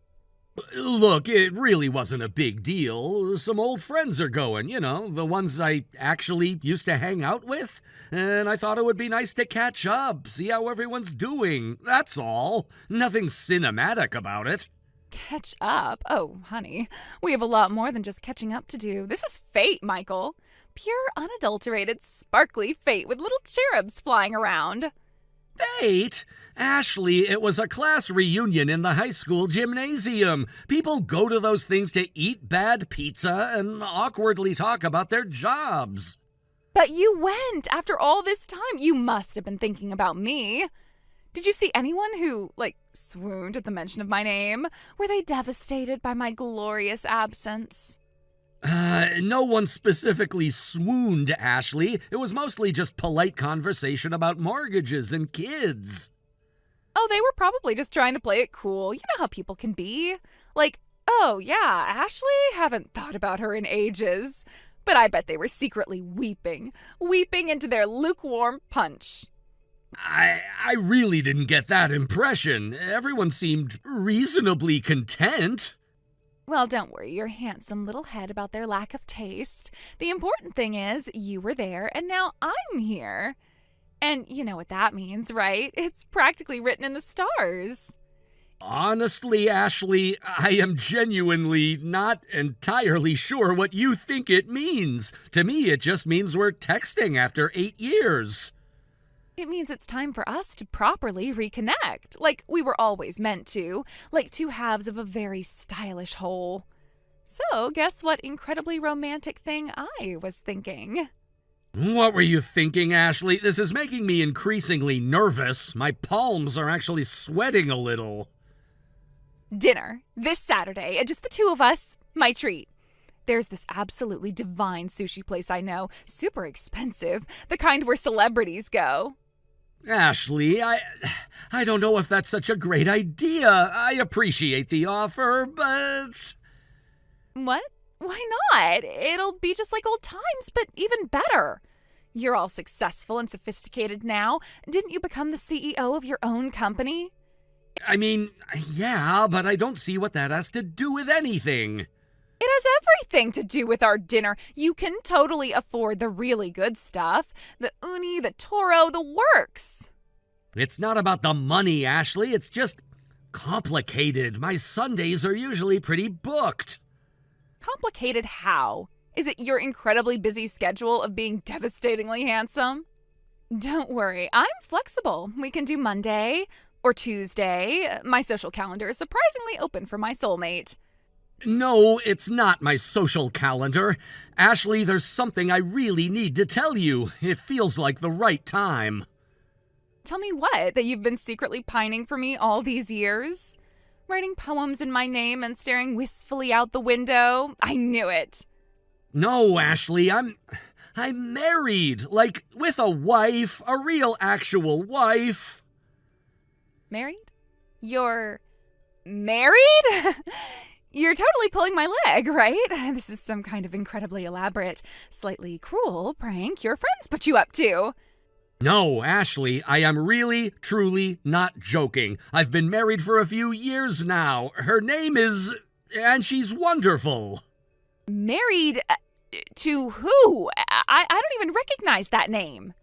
Look, it really wasn't a big deal. Some old friends are going, the ones I actually used to hang out with. And I thought it would be nice to catch up, see how everyone's doing. That's all. Nothing cinematic about it. Catch up? Oh, honey, we have a lot more than just catching up to do. This is fate, Michael. Pure, unadulterated, sparkly fate with little cherubs flying around. Fate? Ashley, it was a class reunion in the high school gymnasium. People go to those things to eat bad pizza and awkwardly talk about their jobs. But you went after all this time. You must have been thinking about me. Did you see anyone who, swooned at the mention of my name? Were they devastated by my glorious absence? No one specifically swooned, Ashley. It was mostly just polite conversation about mortgages and kids. Oh, they were probably just trying to play it cool. You know how people can be. Oh yeah, Ashley? Haven't thought about her in ages. But I bet they were secretly weeping into their lukewarm punch. I really didn't get that impression. Everyone seemed reasonably content. Well, don't worry your handsome little head about their lack of taste. The important thing is you were there and now I'm here. And you know what that means, right? It's practically written in the stars. Honestly, Ashley, I am genuinely not entirely sure what you think it means. To me, it just means we're texting after 8 years. It means it's time for us to properly reconnect, like we were always meant to, like two halves of a very stylish whole. So, guess what incredibly romantic thing I was thinking? What were you thinking, Ashley? This is making me increasingly nervous. My palms are actually sweating a little. Dinner, this Saturday, just the two of us, my treat. There's this absolutely divine sushi place I know, super expensive, the kind where celebrities go. Ashley, I don't know if that's such a great idea. I appreciate the offer, but... What? Why not? It'll be just like old times, but even better. You're all successful and sophisticated now. Didn't you become the CEO of your own company? I mean, yeah, but I don't see what that has to do with anything. It has everything to do with our dinner. You can totally afford the really good stuff. The uni, the toro, the works. It's not about the money, Ashley. It's just complicated. My Sundays are usually pretty booked. Complicated how? Is it your incredibly busy schedule of being devastatingly handsome? Don't worry, I'm flexible. We can do Monday or Tuesday. My social calendar is surprisingly open for my soulmate. No, it's not my social calendar. Ashley, there's something I really need to tell you. It feels like the right time. Tell me what? That you've been secretly pining for me all these years? Writing poems in my name and staring wistfully out the window? I knew it. No, Ashley, I'm married. Like, with a wife, a real actual wife. Married? You're married? You're totally pulling my leg, right? This is some kind of incredibly elaborate, slightly cruel prank your friends put you up to. No, Ashley, I am really, truly not joking. I've been married for a few years now. Her name is... and she's wonderful. Married to who? I don't even recognize that name.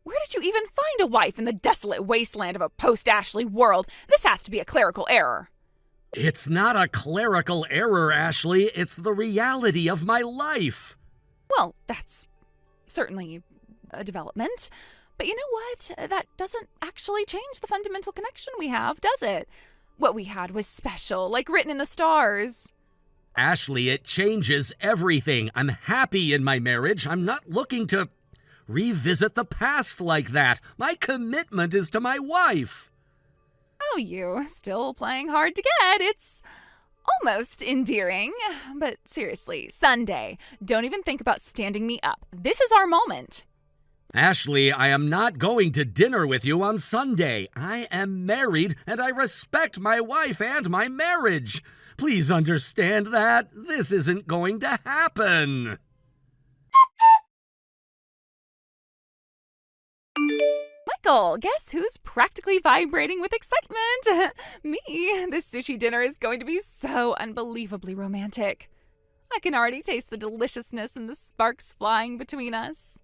Where did you even find a wife in the desolate wasteland of a post-Ashley world? This has to be a clerical error. It's not a clerical error, Ashley. It's the reality of my life. Well, that's certainly a development. But you know what? That doesn't actually change the fundamental connection we have, does it? What we had was special, like written in the stars. Ashley, it changes everything. I'm happy in my marriage. I'm not looking to revisit the past like that. My commitment is to my wife. Oh, you still playing hard to get. It's almost endearing. But seriously, Sunday, don't even think about standing me up. This is our moment. Ashley, I am not going to dinner with you on Sunday. I am married, and I respect my wife and my marriage. Please understand that. This isn't going to happen. Michael, guess who's practically vibrating with excitement? Me. This sushi dinner is going to be so unbelievably romantic. I can already taste the deliciousness and the sparks flying between us.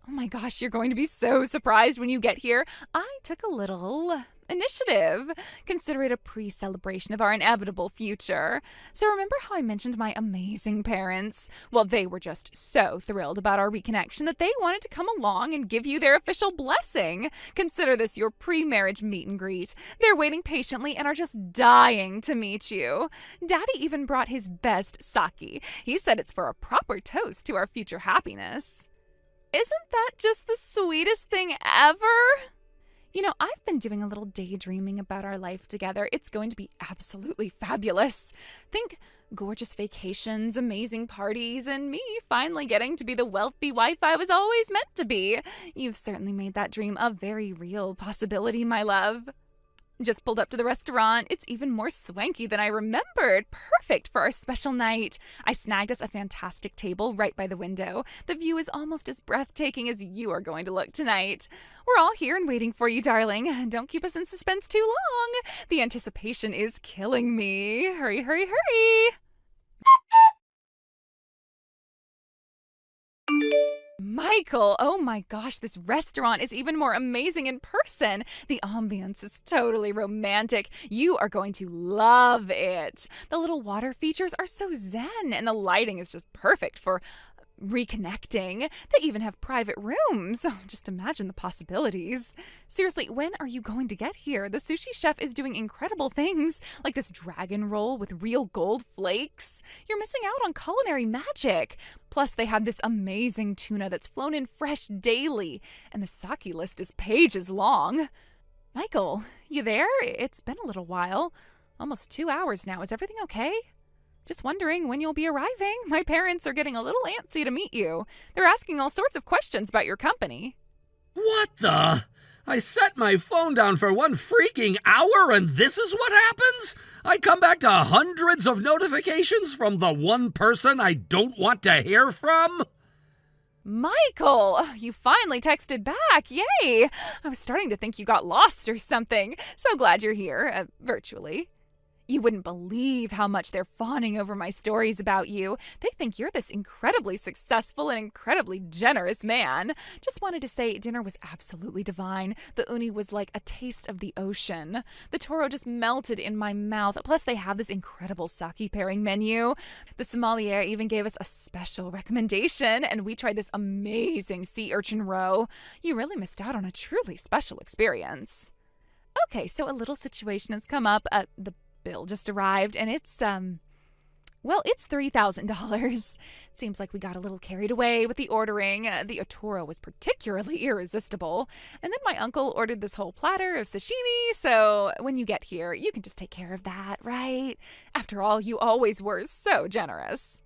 Oh my gosh, you're going to be so surprised when you get here. I took a little initiative. Consider it a pre-celebration of our inevitable future. So remember how I mentioned my amazing parents? Well, they were just so thrilled about our reconnection that they wanted to come along and give you their official blessing. Consider this your pre-marriage meet and greet. They're waiting patiently and are just dying to meet you. Daddy even brought his best sake. He said it's for a proper toast to our future happiness. Isn't that just the sweetest thing ever? You know, I've been doing a little daydreaming about our life together. It's going to be absolutely fabulous. Think gorgeous vacations, amazing parties, and me finally getting to be the wealthy wife I was always meant to be. You've certainly made that dream a very real possibility, my love. Just pulled up to the restaurant. It's even more swanky than I remembered. Perfect for our special night. I snagged us a fantastic table right by the window. The view is almost as breathtaking as you are going to look tonight. We're all here and waiting for you, darling. Don't keep us in suspense too long. The anticipation is killing me. Hurry, hurry, hurry. Michael, oh my gosh, this restaurant is even more amazing in person. The ambience is totally romantic. You are going to love it. The little water features are so zen, and the lighting is just perfect for reconnecting. They even have private rooms. Oh, just imagine the possibilities. Seriously, when are you going to get here? The sushi chef is doing incredible things, like this dragon roll with real gold flakes. You're missing out on culinary magic. Plus, they have this amazing tuna that's flown in fresh daily, and the sake list is pages long. Michael, you there? It's been a little while. Almost 2 hours now. Is everything okay? Just wondering when you'll be arriving. My parents are getting a little antsy to meet you. They're asking all sorts of questions about your company. What the? I set my phone down for 1 freaking hour and this is what happens? I come back to hundreds of notifications from the one person I don't want to hear from? Michael, you finally texted back. Yay! I was starting to think you got lost or something. So glad you're here, virtually. You wouldn't believe how much they're fawning over my stories about you. They think you're this incredibly successful and incredibly generous man. Just wanted to say dinner was absolutely divine. The uni was like a taste of the ocean. The toro just melted in my mouth. Plus, they have this incredible sake pairing menu. The sommelier even gave us a special recommendation, and we tried this amazing sea urchin roe. You really missed out on a truly special experience. Okay, so a little situation has come up. The bill just arrived, and it's Well, it's $3,000. Seems like we got a little carried away with the ordering. The otoro was particularly irresistible. And then my uncle ordered this whole platter of sashimi, so when you get here, you can just take care of that, right? After all, you always were so generous.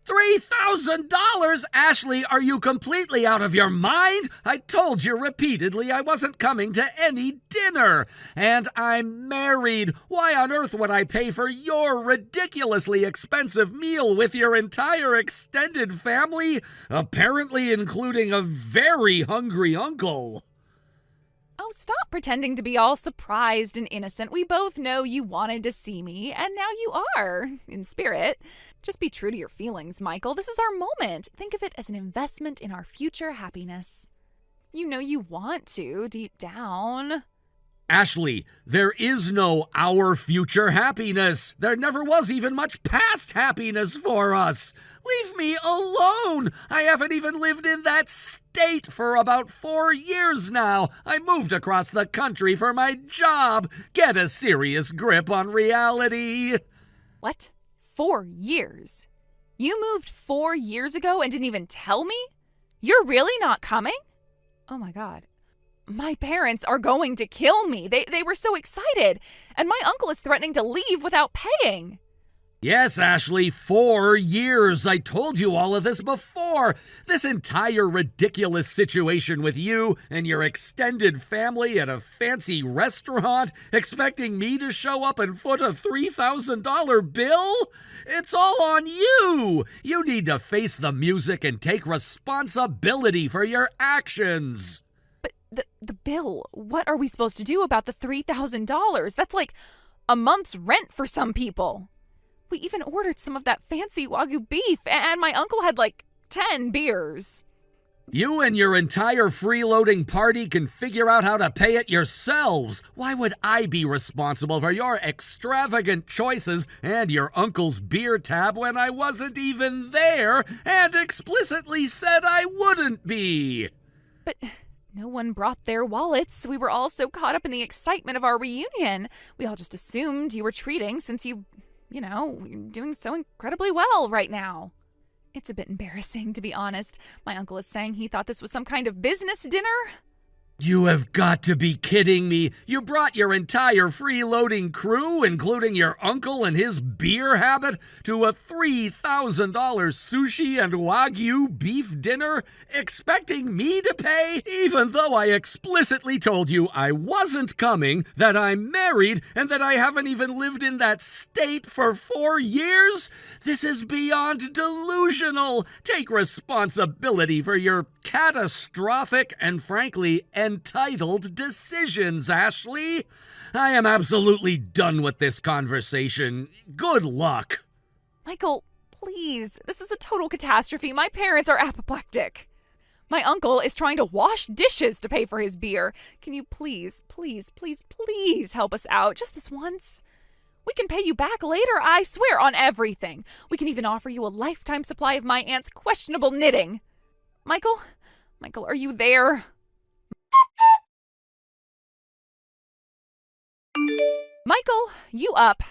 $3,000? Ashley, are you completely out of your mind? I told you repeatedly I wasn't coming to any dinner. And I'm married. Why on earth would I pay for your ridiculously expensive meal with your entire extended family? Apparently including a very hungry uncle. Oh, stop pretending to be all surprised and innocent. We both know you wanted to see me, and now you are, in spirit. Just be true to your feelings, Michael. This is our moment. Think of it as an investment in our future happiness. You know you want to, deep down. Ashley, there is no our future happiness. There never was even much past happiness for us. Leave me alone. I haven't even lived in that state for about 4 years now. I moved across the country for my job. Get a serious grip on reality. What? 4 years? You moved 4 years ago and didn't even tell me? You're really not coming? Oh my God. My parents are going to kill me. They were so excited. And my uncle is threatening to leave without paying. Yes, Ashley, 4 years. I told you all of this before. This entire ridiculous situation with you and your extended family at a fancy restaurant, expecting me to show up and foot a $3,000 bill? It's all on you. You need to face the music and take responsibility for your actions. But the bill, what are we supposed to do about the $3,000? That's like a month's rent for some people. We even ordered some of that fancy Wagyu beef, and my uncle had like 10 beers. You and your entire freeloading party can figure out how to pay it yourselves. Why would I be responsible for your extravagant choices and your uncle's beer tab when I wasn't even there and explicitly said I wouldn't be? But no one brought their wallets. We were all so caught up in the excitement of our reunion. We all just assumed you were treating since you're doing so incredibly well right now. It's a bit embarrassing, to be honest. My uncle is saying he thought this was some kind of business dinner. You have got to be kidding me. You brought your entire freeloading crew, including your uncle and his beer habit, to a $3,000 sushi and Wagyu beef dinner, expecting me to pay, even though I explicitly told you I wasn't coming, that I'm married, and that I haven't even lived in that state for 4 years? This is beyond delusional. Take responsibility for your catastrophic and frankly entitled decisions, Ashley. I am absolutely done with this conversation. Good luck. Michael, please. This is a total catastrophe. My parents are apoplectic. My uncle is trying to wash dishes to pay for his beer. Can you please help us out just this once? We can pay you back later, I swear, on everything. We can even offer you a lifetime supply of my aunt's questionable knitting. Michael, are you there? Michael, you up?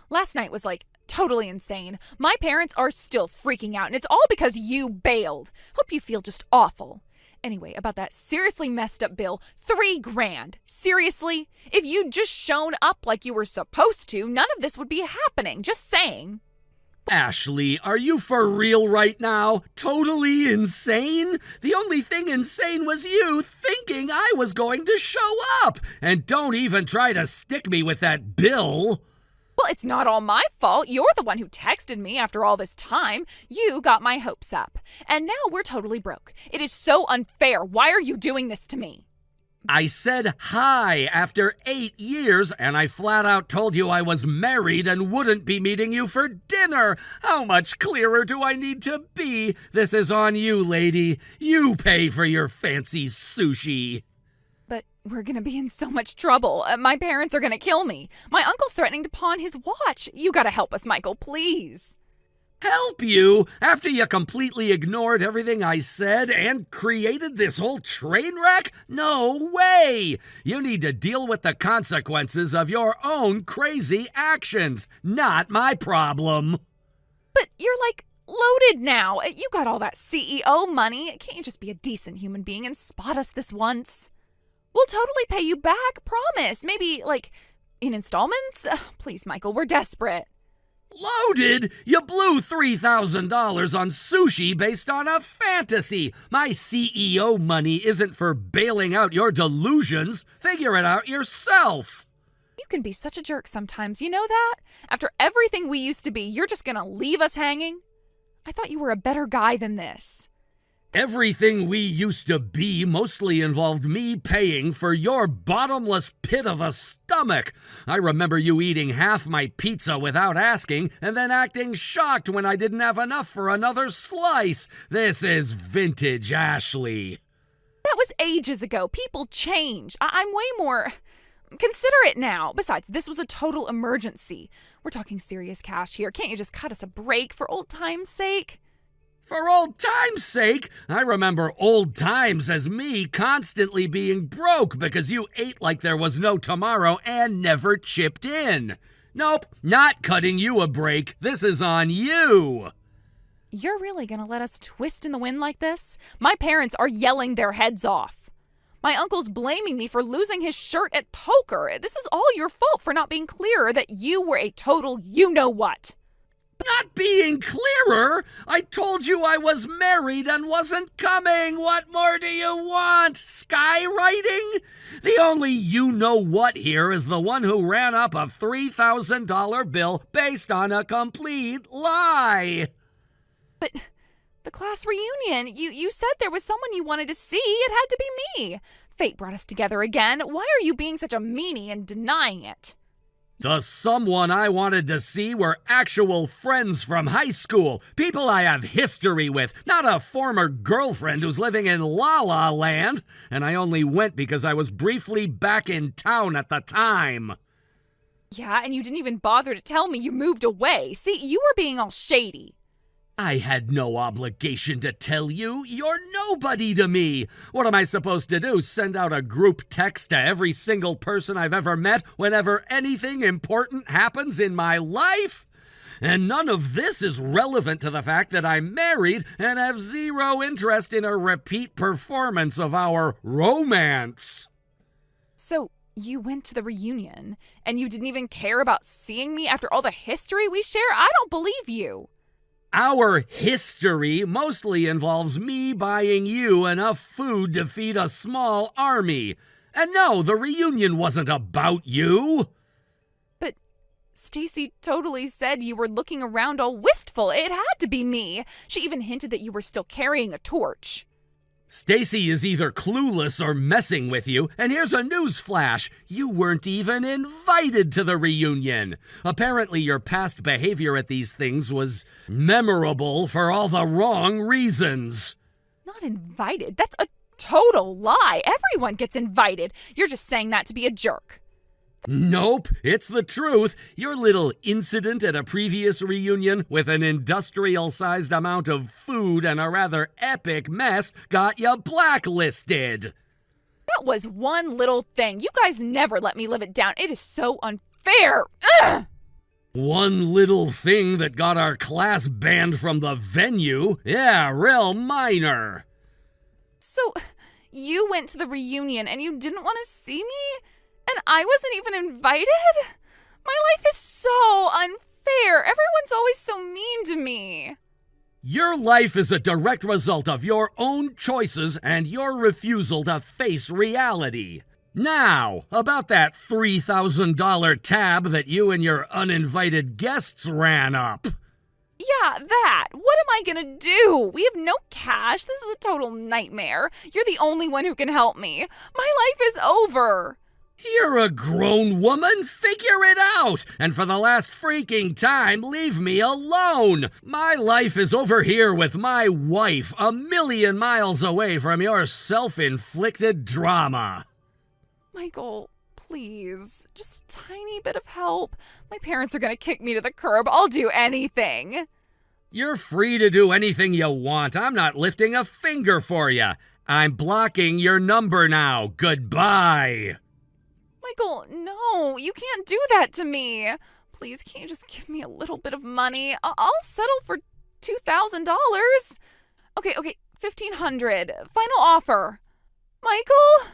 Last night was totally insane. My parents are still freaking out, and it's all because you bailed. Hope you feel just awful. Anyway, about that seriously messed up bill, $3,000. Seriously? If you'd just shown up like you were supposed to, none of this would be happening. Just saying. Ashley, are you for real right now? Totally insane? The only thing insane was you thinking I was going to show up. And don't even try to stick me with that bill. Well, it's not all my fault. You're the one who texted me after all this time. You got my hopes up. And now we're totally broke. It is so unfair. Why are you doing this to me? I said hi after 8 years, and I flat out told you I was married and wouldn't be meeting you for dinner. How much clearer do I need to be? This is on you, lady. You pay for your fancy sushi. But we're gonna be in so much trouble. My parents are gonna kill me. My uncle's threatening to pawn his watch. You gotta help us, Michael, please. Help you? After you completely ignored everything I said and created this whole train wreck? No way! You need to deal with the consequences of your own crazy actions. Not my problem. But you're like loaded now. You got all that CEO money. Can't you just be a decent human being and spot us this once? We'll totally pay you back, promise. Maybe, like, in installments? Please, Michael, we're desperate. Loaded? You blew $3,000 on sushi based on a fantasy. My CEO money isn't for bailing out your delusions. Figure it out yourself. You can be such a jerk sometimes, you know that? After everything we used to be, you're just gonna leave us hanging? I thought you were a better guy than this. Everything we used to be mostly involved me paying for your bottomless pit of a stomach. I remember you eating half my pizza without asking and then acting shocked when I didn't have enough for another slice. This is vintage Ashley. That was ages ago. People change. I'm way more considerate now. Besides, this was a total emergency. We're talking serious cash here. Can't you just cut us a break for old time's sake? For old time's sake, I remember old times as me constantly being broke because you ate like there was no tomorrow and never chipped in. Nope, not cutting you a break. This is on you. You're really gonna let us twist in the wind like this? My parents are yelling their heads off. My uncle's blaming me for losing his shirt at poker. This is all your fault for not being clearer that you were a total you-know-what. Not being clearer? I told you I was married and wasn't coming. What more do you want? Skywriting? The only you-know-what here is the one who ran up a $3,000 bill based on a complete lie. But the class reunion, you said there was someone you wanted to see. It had to be me. Fate brought us together again. Why are you being such a meanie and denying it? The someone I wanted to see were actual friends from high school, people I have history with, not a former girlfriend who's living in La La Land, and I only went because I was briefly back in town at the time. Yeah, and you didn't even bother to tell me you moved away. See, you were being all shady. I had no obligation to tell you. You're nobody to me. What am I supposed to do? Send out a group text to every single person I've ever met whenever anything important happens in my life? And none of this is relevant to the fact that I'm married and have zero interest in a repeat performance of our romance. So you went to the reunion and you didn't even care about seeing me after all the history we share? I don't believe you. Our history mostly involves me buying you enough food to feed a small army. And no, the reunion wasn't about you. But Stacy totally said you were looking around all wistful. It had to be me. She even hinted that you were still carrying a torch. Stacy is either clueless or messing with you, and here's a news flash. You weren't even invited to the reunion. Apparently your past behavior at these things was memorable for all the wrong reasons. Not invited? That's a total lie. Everyone gets invited. You're just saying that to be a jerk. Nope, it's the truth. Your little incident at a previous reunion with an industrial-sized amount of food and a rather epic mess got you blacklisted. That was one little thing. You guys never let me live it down. It is so unfair. Ugh! One little thing that got our class banned from the venue? Yeah, real minor. So, you went to the reunion and you didn't want to see me? And I wasn't even invited? My life is so unfair. Everyone's always so mean to me. Your life is a direct result of your own choices and your refusal to face reality. Now, about that $3,000 tab that you and your uninvited guests ran up. Yeah, that. What am I gonna do? We have no cash. This is a total nightmare. You're the only one who can help me. My life is over. You're a grown woman, figure it out! And for the last freaking time, leave me alone! My life is over here with my wife, a million miles away from your self-inflicted drama. Michael, please. Just a tiny bit of help. My parents are gonna kick me to the curb. I'll do anything. You're free to do anything you want. I'm not lifting a finger for you. I'm blocking your number now. Goodbye. Michael, no, you can't do that to me. please, can you just give me a little bit of money? I'll settle for $2,000. Okay, $1,500. Final offer. Michael?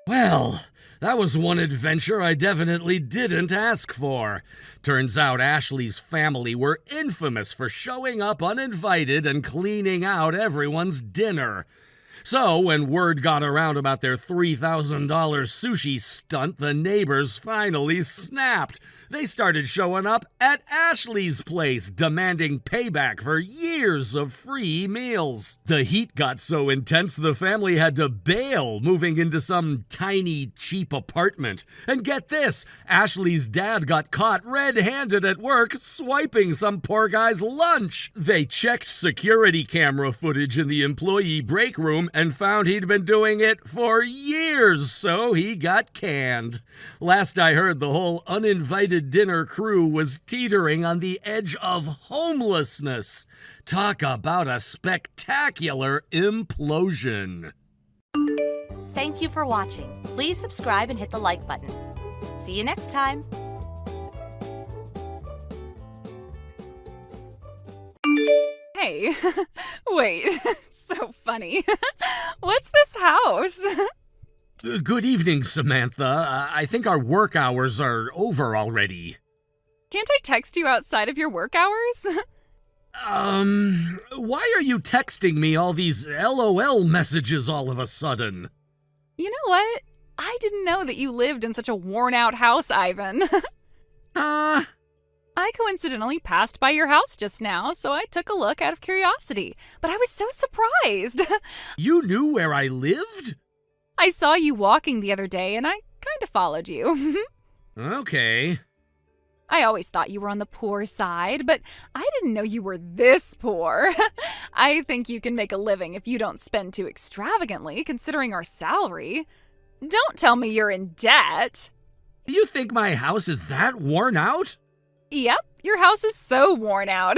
Well, that was one adventure I definitely didn't ask for. Turns out Ashley's family were infamous for showing up uninvited and cleaning out everyone's dinner. So, when word got around about their $3,000 sushi stunt, the neighbors finally snapped. They started showing up at Ashley's place, demanding payback for years of free meals. The heat got so intense the family had to bail, moving into some tiny, cheap apartment. And get this, Ashley's dad got caught red-handed at work swiping some poor guy's lunch. They checked security camera footage in the employee break room and found he'd been doing it for years, so he got canned. Last I heard, the whole uninvited dinner crew was teetering on the edge of homelessness. Talk about a spectacular implosion. Thank you for watching. Please subscribe and hit the like button. See you next time. Hey, wait, so funny. What's this house? Good evening, Samantha. I think our work hours are over already. Can't I text you outside of your work hours? Why are you texting me all these LOL messages all of a sudden? You know what? I didn't know that you lived in such a worn-out house, Ivan. I coincidentally passed by your house just now, so I took a look out of curiosity. But I was so surprised. You knew where I lived? I saw you walking the other day, and I kind of followed you. Okay. I always thought you were on the poor side, but I didn't know you were this poor. I think you can make a living if you don't spend too extravagantly, considering our salary. Don't tell me you're in debt. You think my house is that worn out? Yep, your house is so worn out.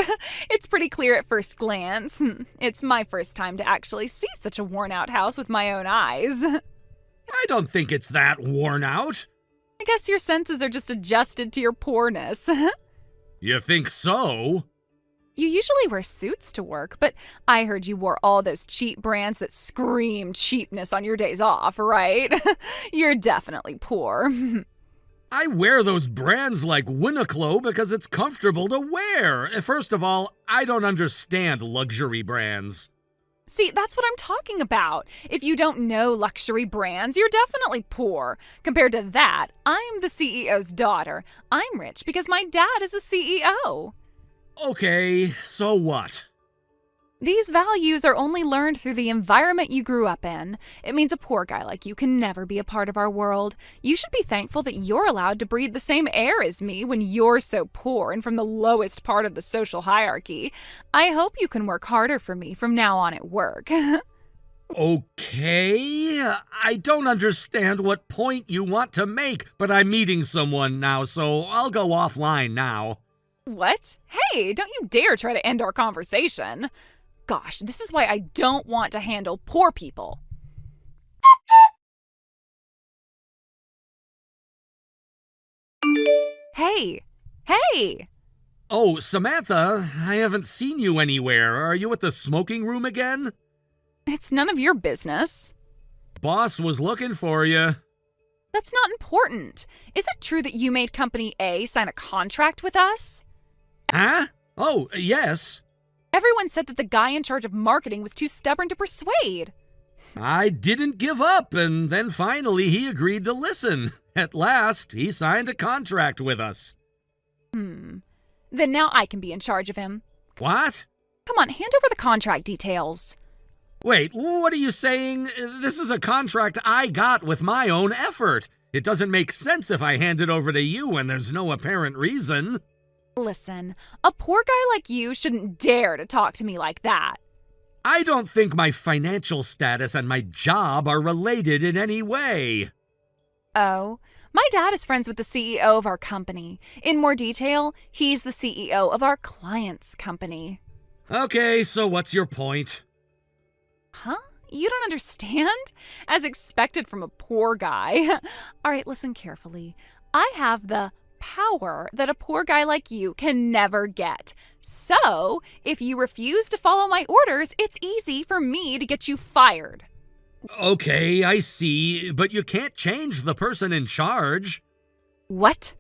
It's pretty clear at first glance. It's my first time to actually see such a worn-out house with my own eyes. I don't think it's that worn out. I guess your senses are just adjusted to your poorness. You think so? You usually wear suits to work, but I heard you wore all those cheap brands that scream cheapness on your days off, right? You're definitely poor. I wear those brands like Uniqlo because it's comfortable to wear. First of all, I don't understand luxury brands. See, that's what I'm talking about. If you don't know luxury brands, you're definitely poor. Compared to that, I'm the CEO's daughter. I'm rich because my dad is a CEO. Okay, so what? These values are only learned through the environment you grew up in. It means a poor guy like you can never be a part of our world. You should be thankful that you're allowed to breathe the same air as me when you're so poor and from the lowest part of the social hierarchy. I hope you can work harder for me from now on at work. Okay, I don't understand what point you want to make, but I'm meeting someone now, so I'll go offline now. What? Hey, don't you dare try to end our conversation. Gosh, this is why I don't want to handle poor people. Hey! Oh, Samantha, I haven't seen you anywhere. Are you at the smoking room again? It's none of your business. Boss was looking for you. That's not important. Is it true that you made Company A sign a contract with us? Huh? Oh, yes. Everyone said that the guy in charge of marketing was too stubborn to persuade. I didn't give up, and then finally he agreed to listen. At last, he signed a contract with us. Then now I can be in charge of him. What? Come on, hand over the contract details. Wait, what are you saying? This is a contract I got with my own effort. It doesn't make sense if I hand it over to you when there's no apparent reason. Listen, a poor guy like you shouldn't dare to talk to me like that. I don't think my financial status and my job are related in any way. Oh, my dad is friends with the CEO of our company. In more detail, he's the CEO of our client's company. Okay, so what's your point? Huh? You don't understand? As expected from a poor guy. All right, listen carefully. I have the power that a poor guy like you can never get. So, if you refuse to follow my orders, it's easy for me to get you fired. Okay, I see, but you can't change the person in charge. What?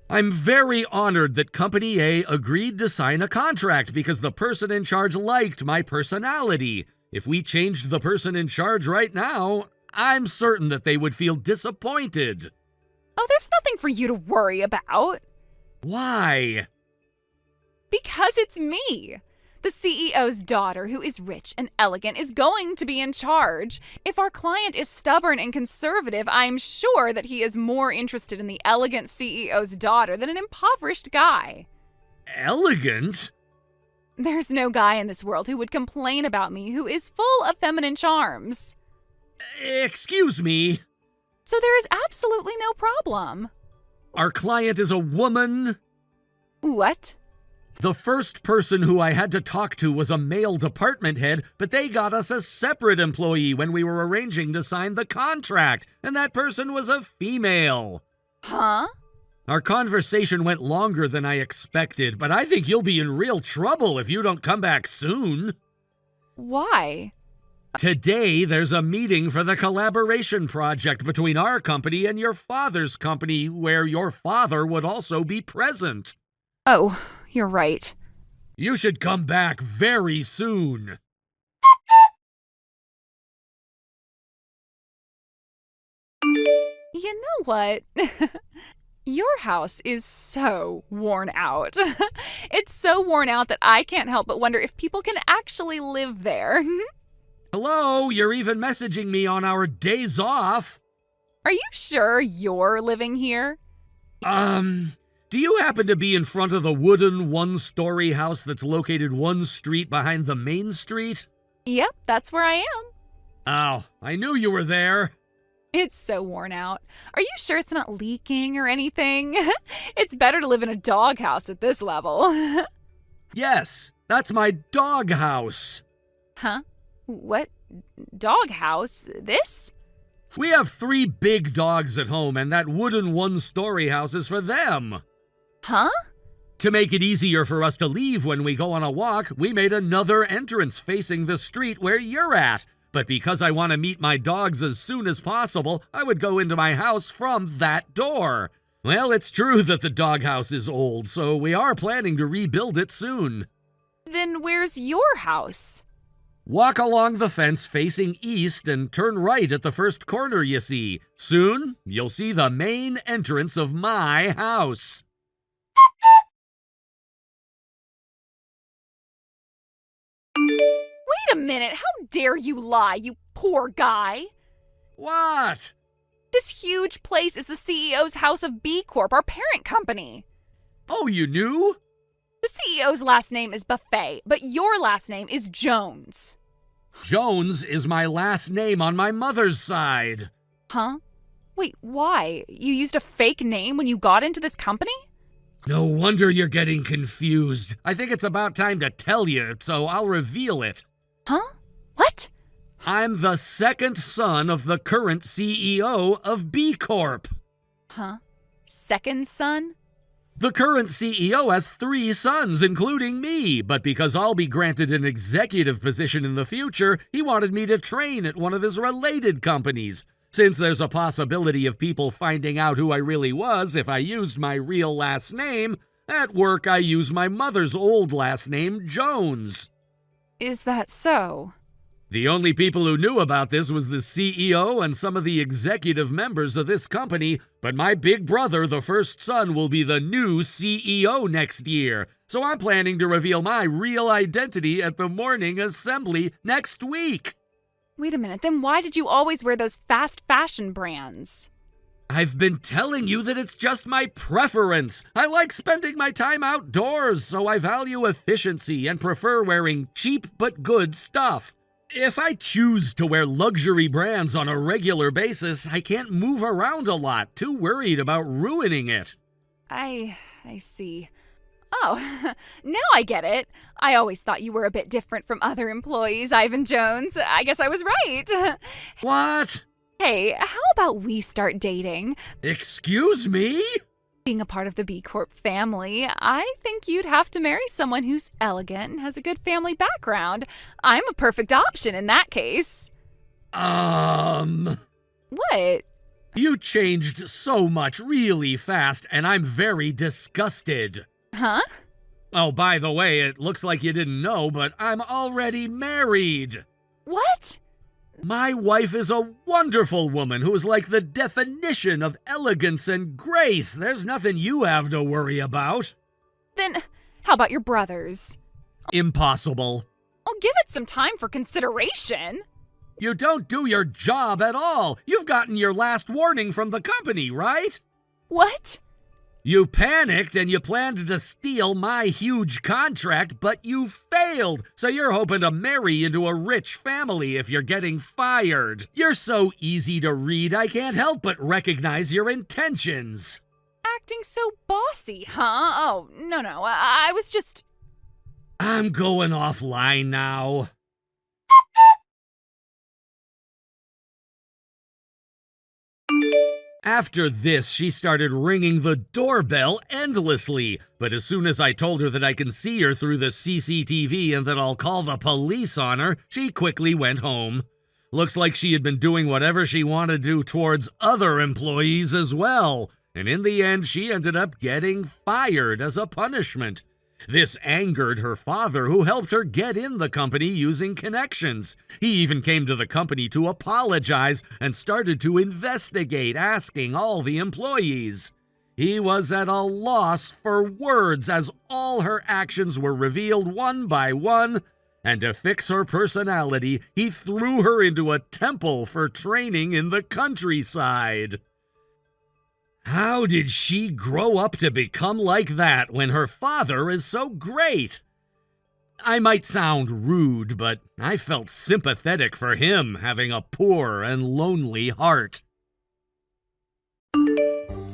I'm very honored that Company A agreed to sign a contract because the person in charge liked my personality. If we changed the person in charge right now, I'm certain that they would feel disappointed. Oh, there's nothing for you to worry about. Why? Because it's me. The CEO's daughter, who is rich and elegant, is going to be in charge. If our client is stubborn and conservative, I'm sure that he is more interested in the elegant CEO's daughter than an impoverished guy. Elegant? There's no guy in this world who would complain about me who is full of feminine charms. Excuse me. So there is absolutely no problem. Our client is a woman? What? The first person who I had to talk to was a male department head, but they got us a separate employee when we were arranging to sign the contract, and that person was a female. Huh? Our conversation went longer than I expected, but I think you'll be in real trouble if you don't come back soon. Why? Today, there's a meeting for the collaboration project between our company and your father's company, where your father would also be present. Oh, you're right. You should come back very soon. You know what? Your house is so worn out. It's so worn out that I can't help but wonder if people can actually live there. Hello, you're even messaging me on our days off. Are you sure you're living here? Do you happen to be in front of the wooden one-story house that's located one street behind the main street? Yep, that's where I am. Oh, I knew you were there. It's so worn out. Are you sure it's not leaking or anything? It's better to live in a doghouse at this level. Yes, that's my doghouse. Huh? What? Doghouse? This? We have 3 big dogs at home, and that wooden one-story house is for them. Huh? To make it easier for us to leave when we go on a walk, we made another entrance facing the street where you're at. But because I want to meet my dogs as soon as possible, I would go into my house from that door. Well, it's true that the doghouse is old, so we are planning to rebuild it soon. Then where's your house? Walk along the fence facing east and turn right at the first corner you see. Soon, you'll see the main entrance of my house. Wait a minute, how dare you lie, you poor guy? What? This huge place is the CEO's house of B Corp, our parent company. Oh, you knew? The CEO's last name is Buffet, but your last name is Jones. Jones is my last name on my mother's side. Huh? Wait, why? You used a fake name when you got into this company? No wonder you're getting confused. I think it's about time to tell you, so I'll reveal it. Huh? What? I'm the second son of the current CEO of B Corp. Huh? Second son? The current CEO has 3 sons, including me, but because I'll be granted an executive position in the future, he wanted me to train at one of his related companies. Since there's a possibility of people finding out who I really was if I used my real last name, at work I use my mother's old last name, Jones. Is that so? The only people who knew about this was the CEO and some of the executive members of this company, but my big brother, the first son, will be the new CEO next year. So I'm planning to reveal my real identity at the morning assembly next week. Wait a minute, then why did you always wear those fast fashion brands? I've been telling you that it's just my preference. I like spending my time outdoors, so I value efficiency and prefer wearing cheap but good stuff. If I choose to wear luxury brands on a regular basis, I can't move around a lot, too worried about ruining it. I see. Oh, now I get it. I always thought you were a bit different from other employees, Ivan Jones. I guess I was right. What? Hey, how about we start dating? Excuse me? Being a part of the B Corp family, I think you'd have to marry someone who's elegant and has a good family background. I'm a perfect option in that case. What? You changed so much really fast, and I'm very disgusted. Huh? Oh, by the way, it looks like you didn't know, but I'm already married. What? My wife is a wonderful woman who is like the definition of elegance and grace. There's nothing you have to worry about. Then, how about your brothers? Impossible. I'll give it some time for consideration. You don't do your job at all. You've gotten your last warning from the company, right? What? You panicked and you planned to steal my huge contract, but you failed. So you're hoping to marry into a rich family if you're getting fired. You're so easy to read, I can't help but recognize your intentions. Acting so bossy, huh? Oh, no, I was just... I'm going offline now. After this, she started ringing the doorbell endlessly, but as soon as I told her that I can see her through the CCTV and that I'll call the police on her, she quickly went home. Looks like she had been doing whatever she wanted to do towards other employees as well, and in the end, she ended up getting fired as a punishment. This angered her father, who helped her get in the company using connections. He even came to the company to apologize and started to investigate, asking all the employees. He was at a loss for words as all her actions were revealed one by one, and to fix her personality, he threw her into a temple for training in the countryside. How did she grow up to become like that when her father is so great? I might sound rude, but I felt sympathetic for him having a poor and lonely heart.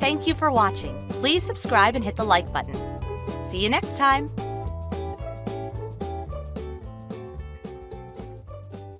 Thank you for watching. Please subscribe and hit the like button. See you next time.